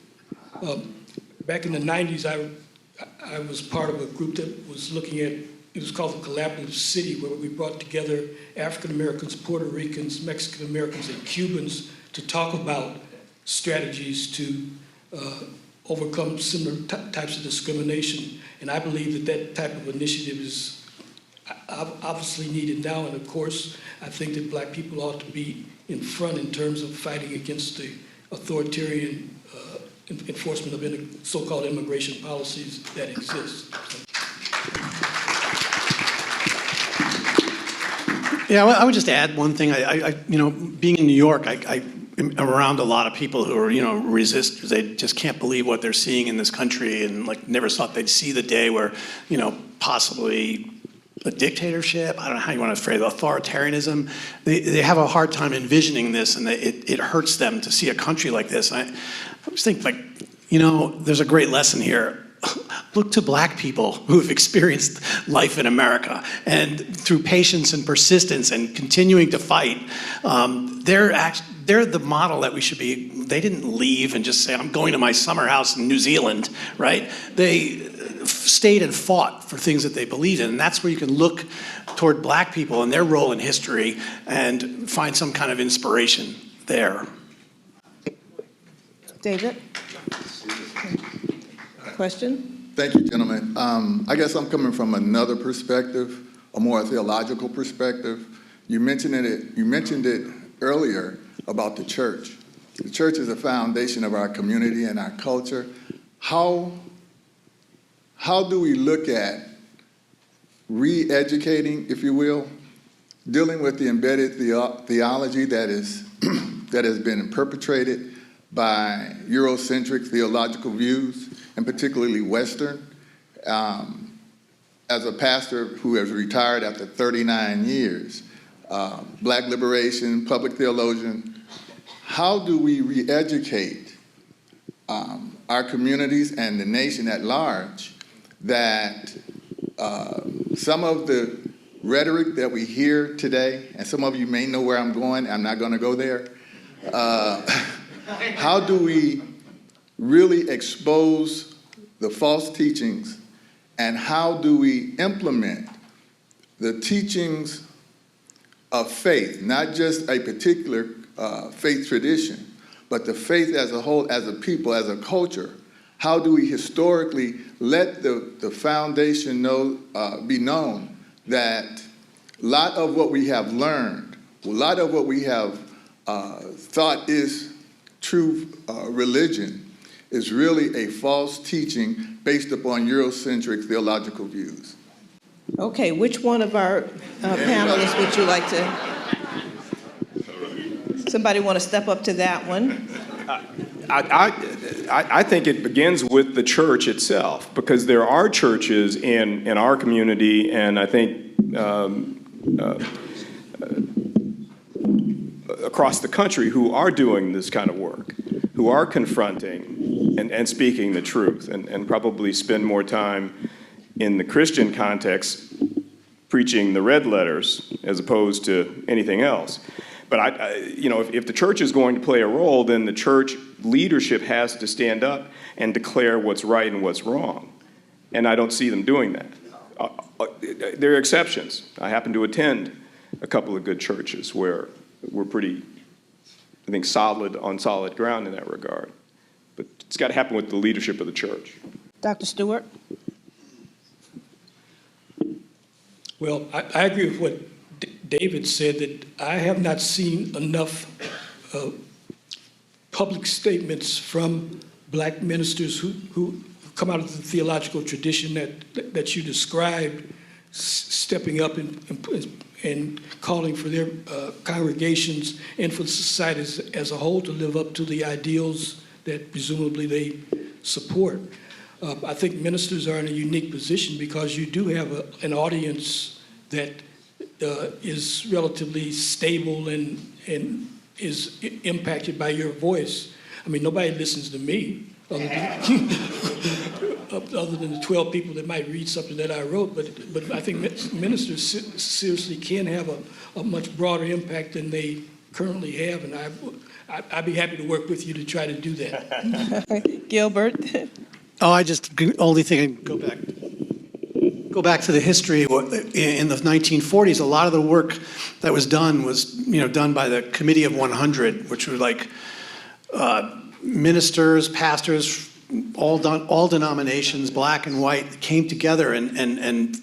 Back in the 90s, I was part of a group that was looking at, it was called the Collaborative City, where we brought together African Americans, Puerto Ricans, Mexican Americans, and Cubans to talk about strategies to overcome similar types of discrimination. And I believe that type of initiative is obviously needed now. And of course, I think that Black people ought to be in front in terms of fighting against the authoritarian enforcement of so-called immigration policies that exist. Yeah, I would just add one thing. Being in New York, I am around a lot of people who are, resist. They just can't believe what they're seeing in this country, and never thought they'd see the day where, possibly a dictatorship. I don't know how you want to phrase it, authoritarianism. They have a hard time envisioning this, and it hurts them to see a country like this. And I just think, there's a great lesson here. Look to Black people who have experienced life in America, and through patience and persistence and continuing to fight, they're the model that we should be. They didn't leave and just say, I'm going to my summer house in New Zealand, right? They stayed and fought for things that they believed in, and that's where you can look toward Black people and their role in history and find some kind of inspiration there. David? Question? Thank you, gentlemen. I guess I'm coming from another perspective, a more theological perspective. You mentioned it earlier about the church. The church is the foundation of our community and our culture. How do we look at re-educating, if you will, dealing with the embedded theology that has been perpetrated by Eurocentric theological views, and particularly Western? As a pastor who has retired after 39 years, Black liberation, public theologian, how do we re-educate our communities and the nation at large that some of the rhetoric that we hear today, and some of you may know where I'm going, I'm not going to go there. How do we really expose the false teachings, and how do we implement the teachings of faith, not just a particular faith tradition, but the faith as a whole, as a people, as a culture? How do we historically let the foundation be known that a lot of what we have learned, a lot of what we have thought is true religion is really a false teaching based upon Eurocentric theological views? Okay, which one of our panelists would you like to? Somebody want to step up to that one? I think it begins with the church itself, because there are churches in our community, and I think across the country, who are doing this kind of work, who are confronting and speaking the truth, and probably spend more time in the Christian context preaching the red letters as opposed to anything else. But if the church is going to play a role, then the church leadership has to stand up and declare what's right and what's wrong. And I don't see them doing that. There are exceptions. I happen to attend a couple of good churches where we're pretty, I think, on solid ground in that regard. But it's got to happen with the leadership of the church. Dr. Stewart? Well, I agree with what David said, that I have not seen enough public statements from black ministers who come out of the theological tradition that you described, stepping up and calling for their congregations and for the societies as a whole to live up to the ideals that presumably they support. I think ministers are in a unique position because you do have an audience that is relatively stable and is impacted by your voice. I mean, nobody listens to me other than the 12 people that might read something that I wrote, but I think ministers seriously can have a much broader impact than they currently have, and I'd be happy to work with you to try to do that. Gilbert? Oh, only thing I can go back to the history. In the 1940s, a lot of the work that was done done by the Committee of 100, which were like ministers, pastors, all denominations, black and white, came together and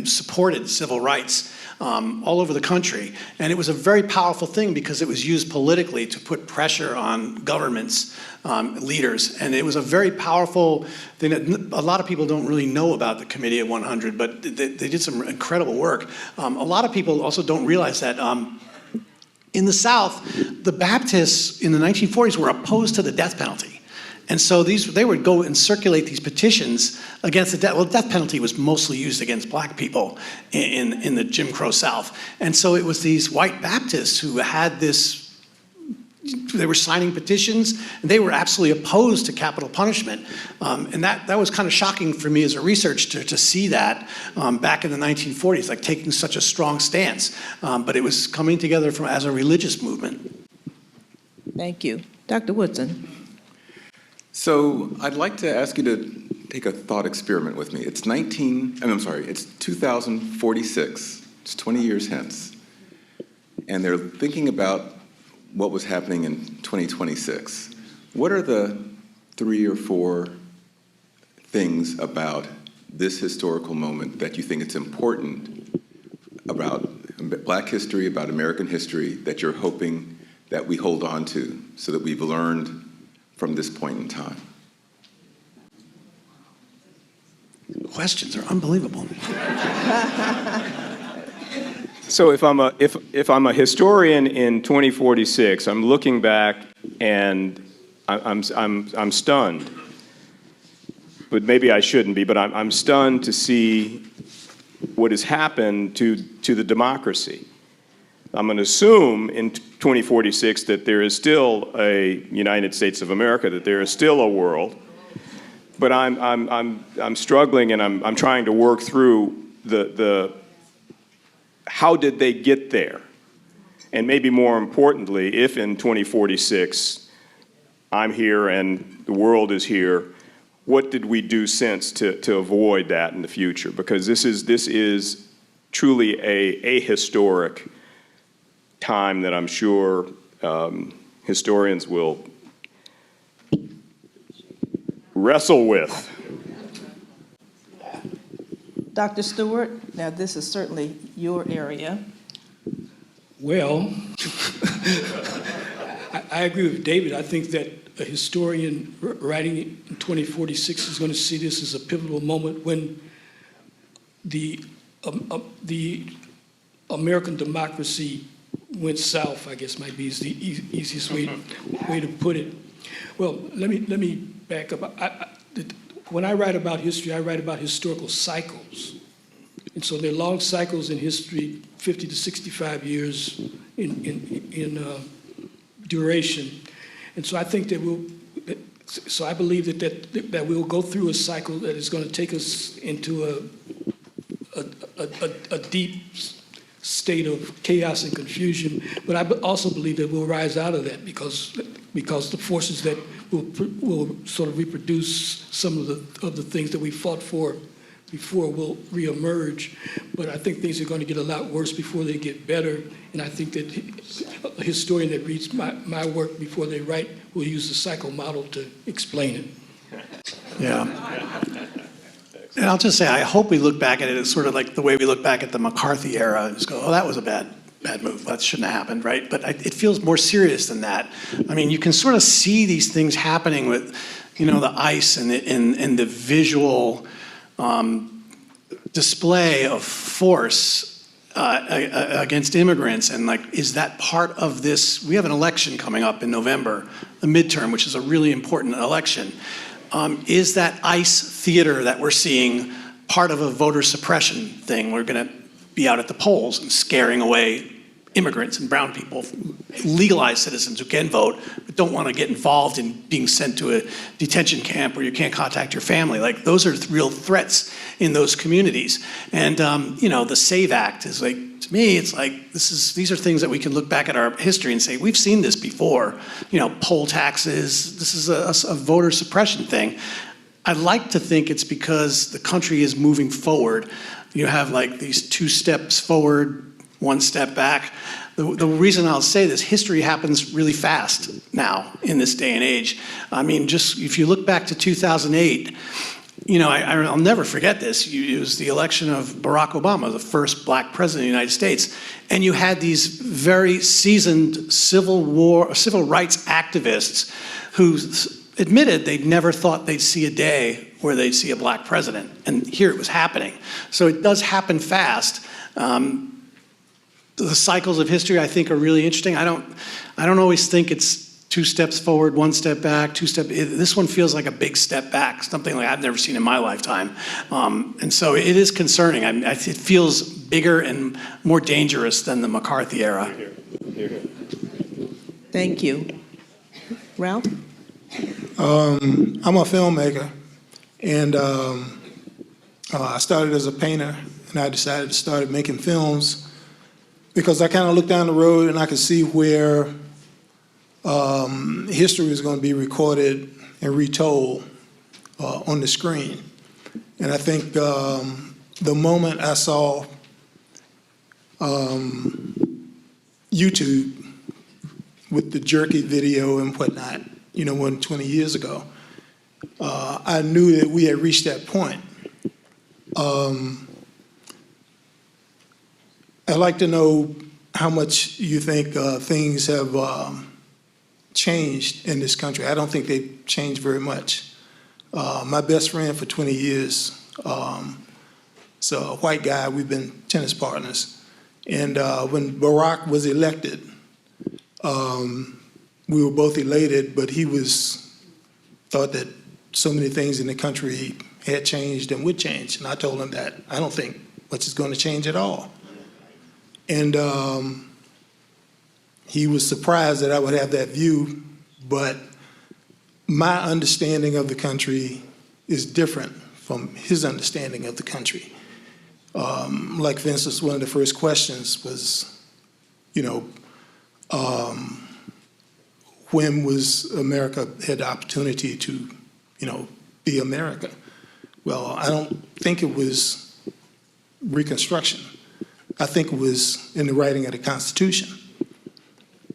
supported civil rights all over the country. And it was a very powerful thing because it was used politically to put pressure on governments, leaders. And it was a very powerful thing that a lot of people don't really know about the Committee of 100, but they did some incredible work. A lot of people also don't realize that in the South, the Baptists in the 1940s were opposed to the death penalty. And so they would go and circulate these petitions against the death. Well, the death penalty was mostly used against black people in the Jim Crow South. And so it was these white Baptists who had this, they were signing petitions, and they were absolutely opposed to capital punishment. And that was kind of shocking for me as a researcher to see that back in the 1940s, like taking such a strong stance. But it was coming together as a religious movement. Thank you. Dr. Woodson? So I'd like to ask you to take a thought experiment with me. It's 2046. It's 20 years hence. And they're thinking about what was happening in 2026. What are the 3 or 4 things about this historical moment that you think it's important about Black history, about American history, that you're hoping that we hold on to so that we've learned from this point in time? Questions are unbelievable. So if I'm a historian in 2046, I'm looking back and I'm stunned. But maybe I shouldn't be. But I'm stunned to see what has happened to the democracy. I'm going to assume in 2046 that there is still a United States of America, that there is still a world. But I'm struggling, and I'm trying to work through the how did they get there? And maybe more importantly, if in 2046 I'm here and the world is here, what did we do since to avoid that in the future? Because this is truly a historic time that I'm sure historians will wrestle with. Dr. Stewart, now this is certainly your area. Well, I agree with David. I think that a historian writing in 2046 is going to see this as a pivotal moment when the American democracy went south, I guess might be the easiest way to put it. Well, let me back up. When I write about history, I write about historical cycles. And so there are long cycles in history, 50 to 65 years in duration. And so I think that I believe that we'll go through a cycle that is going to take us into a deep state of chaos and confusion. But I also believe that we'll rise out of that because the forces that will sort of reproduce some of the things that we fought for before will reemerge. But I think things are going to get a lot worse before they get better. And I think that a historian that reads my work before they write will use the cycle model to explain it. Yeah. And I'll just say, I hope we look back at it as sort of like the way we look back at the McCarthy era and just go, oh, that was a bad move. That shouldn't have happened, right? But it feels more serious than that. I mean, you can sort of see these things happening with, the ICE and the visual display of force against immigrants. And is that part of this? We have an election coming up in November, a midterm, which is a really important election. Is that ICE theater that we're seeing part of a voter suppression thing? We're going to be out at the polls and scaring away immigrants and brown people, legalized citizens who can vote, but don't want to get involved in being sent to a detention camp where you can't contact your family. Those are real threats in those communities. And, the SAVE Act is to me, it's these are things that we can look back at our history and say, we've seen this before. Poll taxes, this is a voter suppression thing. I'd like to think it's because the country is moving forward. You have these 2 steps forward, 1 step back. The reason I'll say this, history happens really fast now in this day and age. I mean, just if you look back to 2008, I'll never forget this. It was the election of Barack Obama, the first black president of the United States. And you had these very seasoned civil rights activists who admitted they'd never thought they'd see a day where they'd see a black president. And here it was happening. So it does happen fast. The cycles of history, I think, are really interesting. I don't always think it's 2 steps forward, 1 step back, 2 steps. This one feels like a big step back, something like I've never seen in my lifetime. And so it is concerning. It feels bigger and more dangerous than the McCarthy era. Thank you. Ralph? I'm a filmmaker, and I started as a painter, and I decided to start making films because I kind of looked down the road and I could see where history was going to be recorded and retold on the screen. And I think the moment I saw YouTube with the jerky video and whatnot, more than 20 years ago, I knew that we had reached that point. I'd like to know how much you think things have changed in this country. I don't think they've changed very much. My best friend for 20 years, so a white guy, we've been tennis partners. And when Barack was elected, we were both elated, but he thought that so many things in the country had changed and would change. And I told him that I don't think much is going to change at all. And he was surprised that I would have that view, but my understanding of the country is different from his understanding of the country. Like, for instance, one of the first questions was, you know, when was America had the opportunity to, you know, be America? Well, I don't think it was Reconstruction. I think it was in the writing of the Constitution.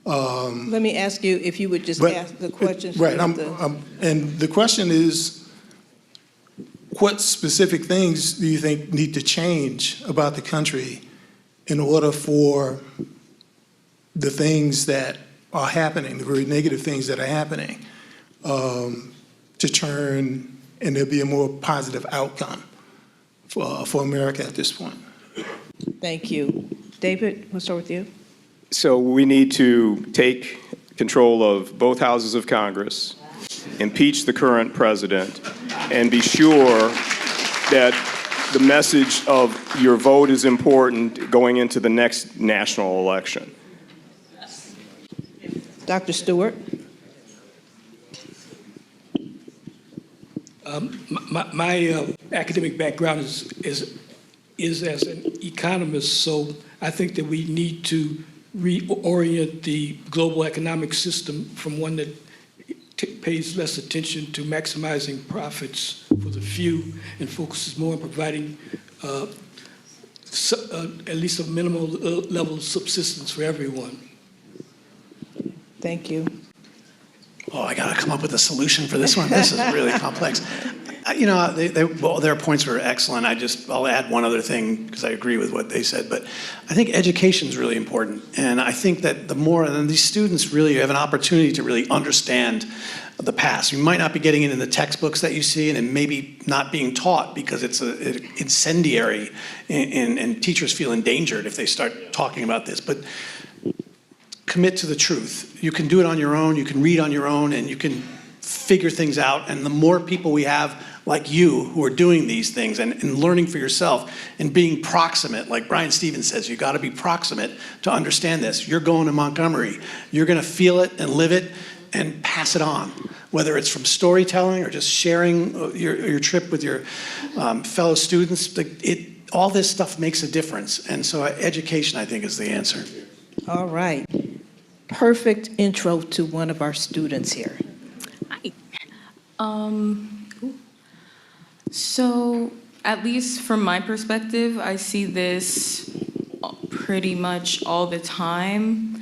Let me ask you if you would just But- ask the question. Right, and the question is, what specific things do you think need to change about the country in order for the things that are happening, the very negative things that are happening, to turn and there be a more positive outcome for America at this point? Thank you. David, we'll start with you. So we need to take control of both houses of Congress, impeach the current president, and be sure that the message of your vote is important going into the next national election. Dr. Stewart? My academic background is as an economist, so I think that we need to reorient the global economic system from one that pays less attention to maximizing profits for the few and focuses more on providing at least a minimal level of subsistence for everyone. Thank you. Oh, I got to come up with a solution for this one. This is really complex. You know, well, their points were excellent. I'll add one other thing because I agree with what they said. But I think education is really important. And I think that the more, and these students really have an opportunity to really understand the past. You might not be getting it in the textbooks that you see, and it may be not being taught because it's incendiary, and teachers feel endangered if they start talking about this. But commit to the truth. You can do it on your own, you can read on your own, and you can figure things out. And the more people we have like you who are doing these things and learning for yourself and being proximate, like Brian Stevens says, you got to be proximate to understand this. You're going to Montgomery. You're going to feel it and live it and pass it on, whether it's from storytelling or just sharing your trip with your fellow students. All this stuff makes a difference. And so education, I think, is the answer. All right. Perfect intro to one of our students here. Hi. So at least from my perspective, I see this pretty much all the time.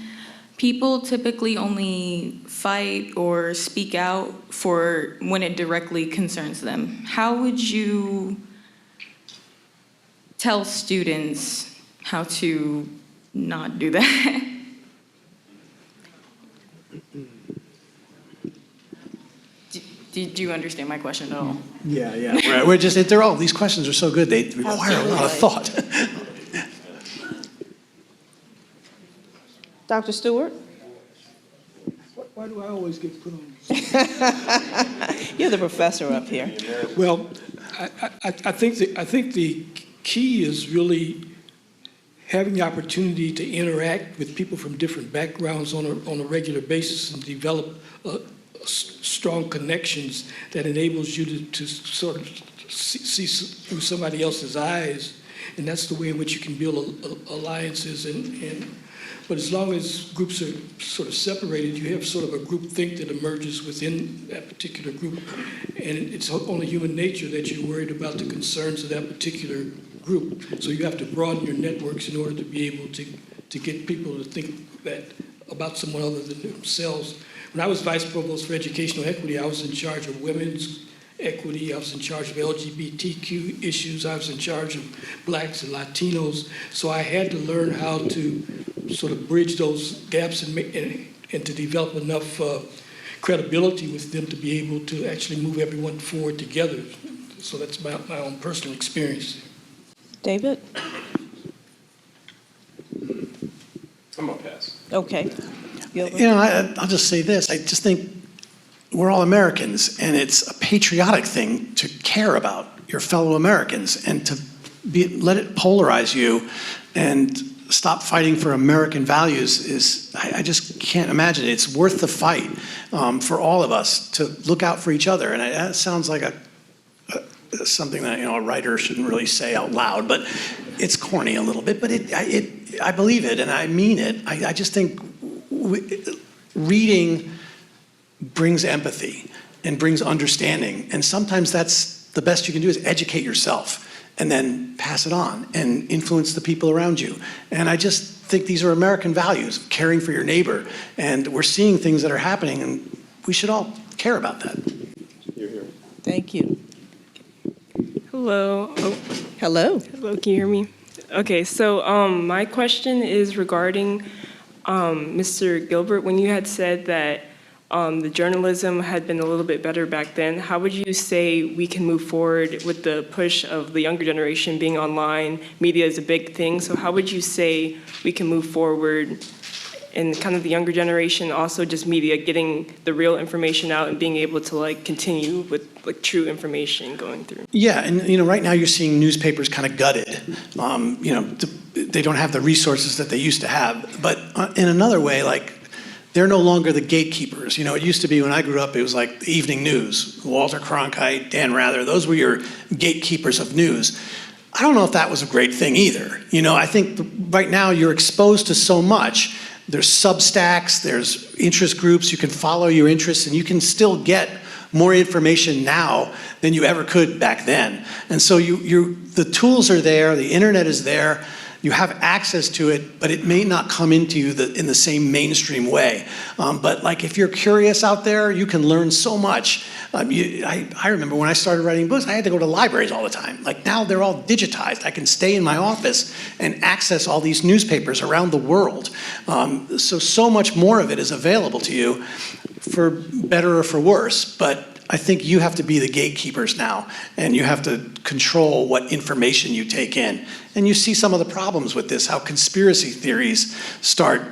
People typically only fight or speak out for when it directly concerns them. How would you tell students how to not do that? Did you understand my question at all? Yeah. Right. These questions are so good, they require a lot of thought. Dr. Stewart? Why do I always get put on? You're the professor up here. Well, I think the key is really having the opportunity to interact with people from different backgrounds on a regular basis and develop strong connections that enables you to sort of see through somebody else's eyes, and that's the way in which you can build alliances. But as long as groups are sort of separated, you have sort of a group think that emerges within that particular group, and it's only human nature that you're worried about the concerns of that particular group. So you have to broaden your networks in order to be able to get people to think that about someone other than themselves. When I was Vice Provost for Educational Equity, I was in charge of women's equity, I was in charge of LGBTQ issues, I was in charge of blacks and Latinos. So I had to learn how to sort of bridge those gaps and to develop enough credibility with them to be able to actually move everyone forward together. So that's my own personal experience. David? I'm gonna pass. Okay. Gilbert? You know, I'll just say this. I just think we're all Americans, and it's a patriotic thing to care about your fellow Americans and to let it polarize you and stop fighting for American values. I just can't imagine it. It's worth the fight for all of us to look out for each other. And that sounds like something that, a writer shouldn't really say out loud, but it's corny a little bit, but I believe it and I mean it. I just think reading brings empathy and brings understanding. And sometimes that's the best you can do is educate yourself and then pass it on and influence the people around you. And I just think these are American values, caring for your neighbor. And we're seeing things that are happening and we should all care about that. Thank you. Hello. Oh, Hello. hello, can you hear me? Okay, so my question is regarding Mr. Gilbert. When you had said that the journalism had been a little bit better back then, how would you say we can move forward with the push of the younger generation being online? Media is a big thing, so how would you say we can move forward in kind of the younger generation, also just media, getting the real information out and being able to like continue with like true information going through? Yeah, and right now you're seeing newspapers kind of gutted. They don't have the resources that they used to have. But in another way, like they're no longer the gatekeepers. It used to be when I grew up, it was like the evening news. Walter Cronkite, Dan Rather, those were your gatekeepers of news. I don't know if that was a great thing either. I think right now you're exposed to so much. There's Substacks, there's interest groups, you can follow your interests, and you can still get more information now than you ever could back then. And so the tools are there, the internet is there, you have access to it, but it may not come into you in the same mainstream way. But like if you're curious out there, you can learn so much. I remember when I started writing books, I had to go to libraries all the time. Like now they're all digitized. I can stay in my office and access all these newspapers around the world. So much more of it is available to you for better or for worse. But I think you have to be the gatekeepers now, and you have to control what information you take in. And you see some of the problems with this, how conspiracy theories start,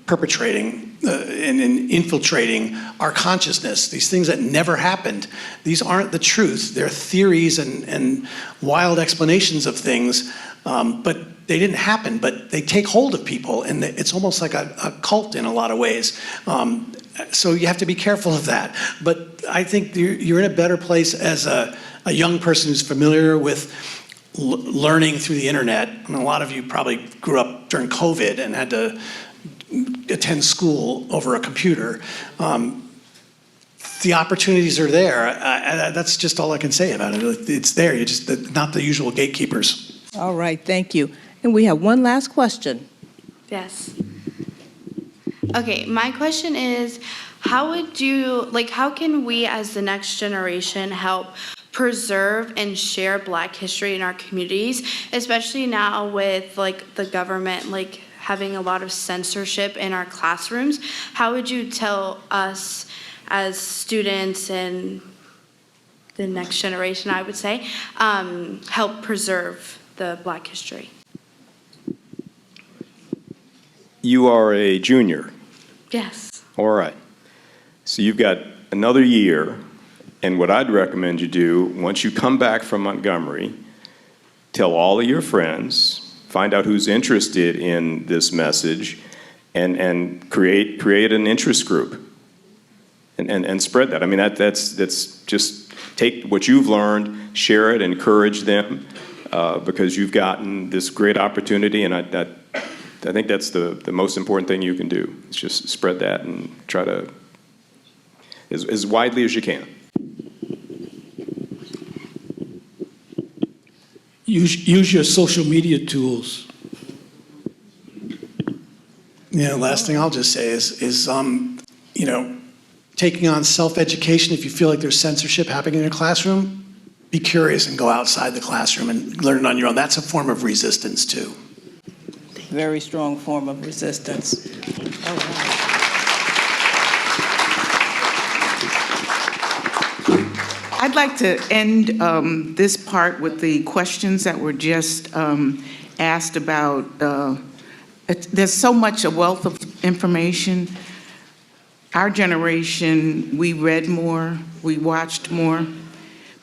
perpetrating and infiltrating our consciousness. These things that never happened. These aren't the truth. They're theories and wild explanations of things, but they didn't happen. But they take hold of people, and it's almost like a cult in a lot of ways. So you have to be careful of that. But I think you're in a better place as a young person who's familiar with learning through the internet. A lot of you probably grew up during COVID and had to attend school over a computer. The opportunities are there. That's just all I can say about it. It's there. You're just not the usual gatekeepers. All right, thank you. And we have one last question. Yes. Okay, my question is, how can we as the next generation help preserve and share Black history in our communities, especially now with the government having a lot of censorship in our classrooms? How would you tell us as students and the next generation, I would say, help preserve the Black history? You are a junior. Yes. All right. So you've got another year, and what I'd recommend you do, once you come back from Montgomery, tell all of your friends, find out who's interested in this message, and create an interest group, and spread that. I mean, that's just take what you've learned, share it, encourage them, because you've gotten this great opportunity, and I think that's the most important thing you can do. Is just spread that and try to, as widely as you can. Use your social media tools. Last thing I'll just say is taking on self-education. If you feel like there's censorship happening in your classroom, be curious and go outside the classroom and learn it on your own. That's a form of resistance too. Very strong form of resistance. All right. I'd like to end this part with the questions that were just asked about. There's so much, a wealth of information. Our generation, we read more, we watched more,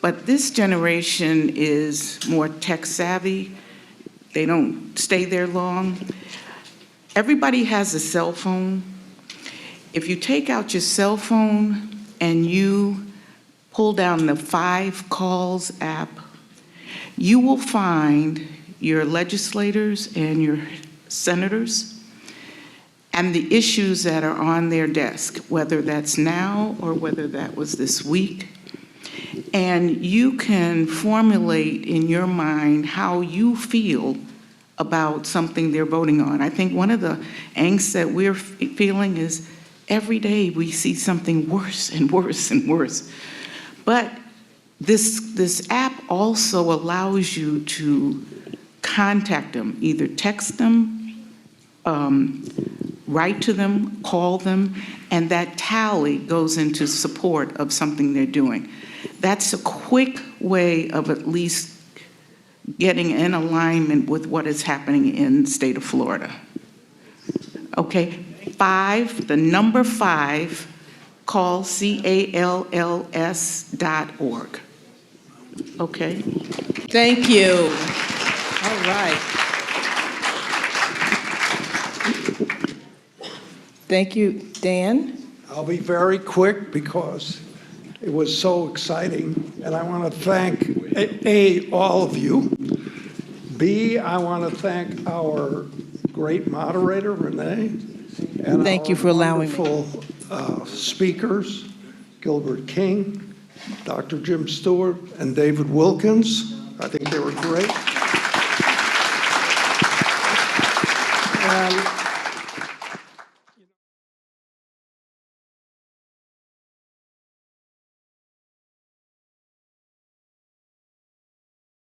but this generation is more tech savvy. They don't stay there long. Everybody has a cell phone. If you take out your cell phone and you pull down the 5 Calls app, you will find your legislators and your senators and the issues that are on their desk, whether that's now or whether that was this week. And you can formulate in your mind how you feel about something they're voting on. I think one of the angst that we're feeling is every day we see something worse and worse and worse. But this app also allows you to contact them, either text them, write to them, call them, and that tally goes into support of something they're doing. That's a quick way of at least getting in alignment with what is happening in the state of Florida. Okay, 5, the number 5, call CALLS.org. Okay? Thank you. All right. Thank you, Dan. I'll be very quick because it was so exciting, and I want to thank, A, all of you. B, I want to thank our great moderator, Renee. And Thank you for allowing me. wonderful speakers, Gilbert King, Dr. Jim Stewart, and David Wilkins. I think they were great. And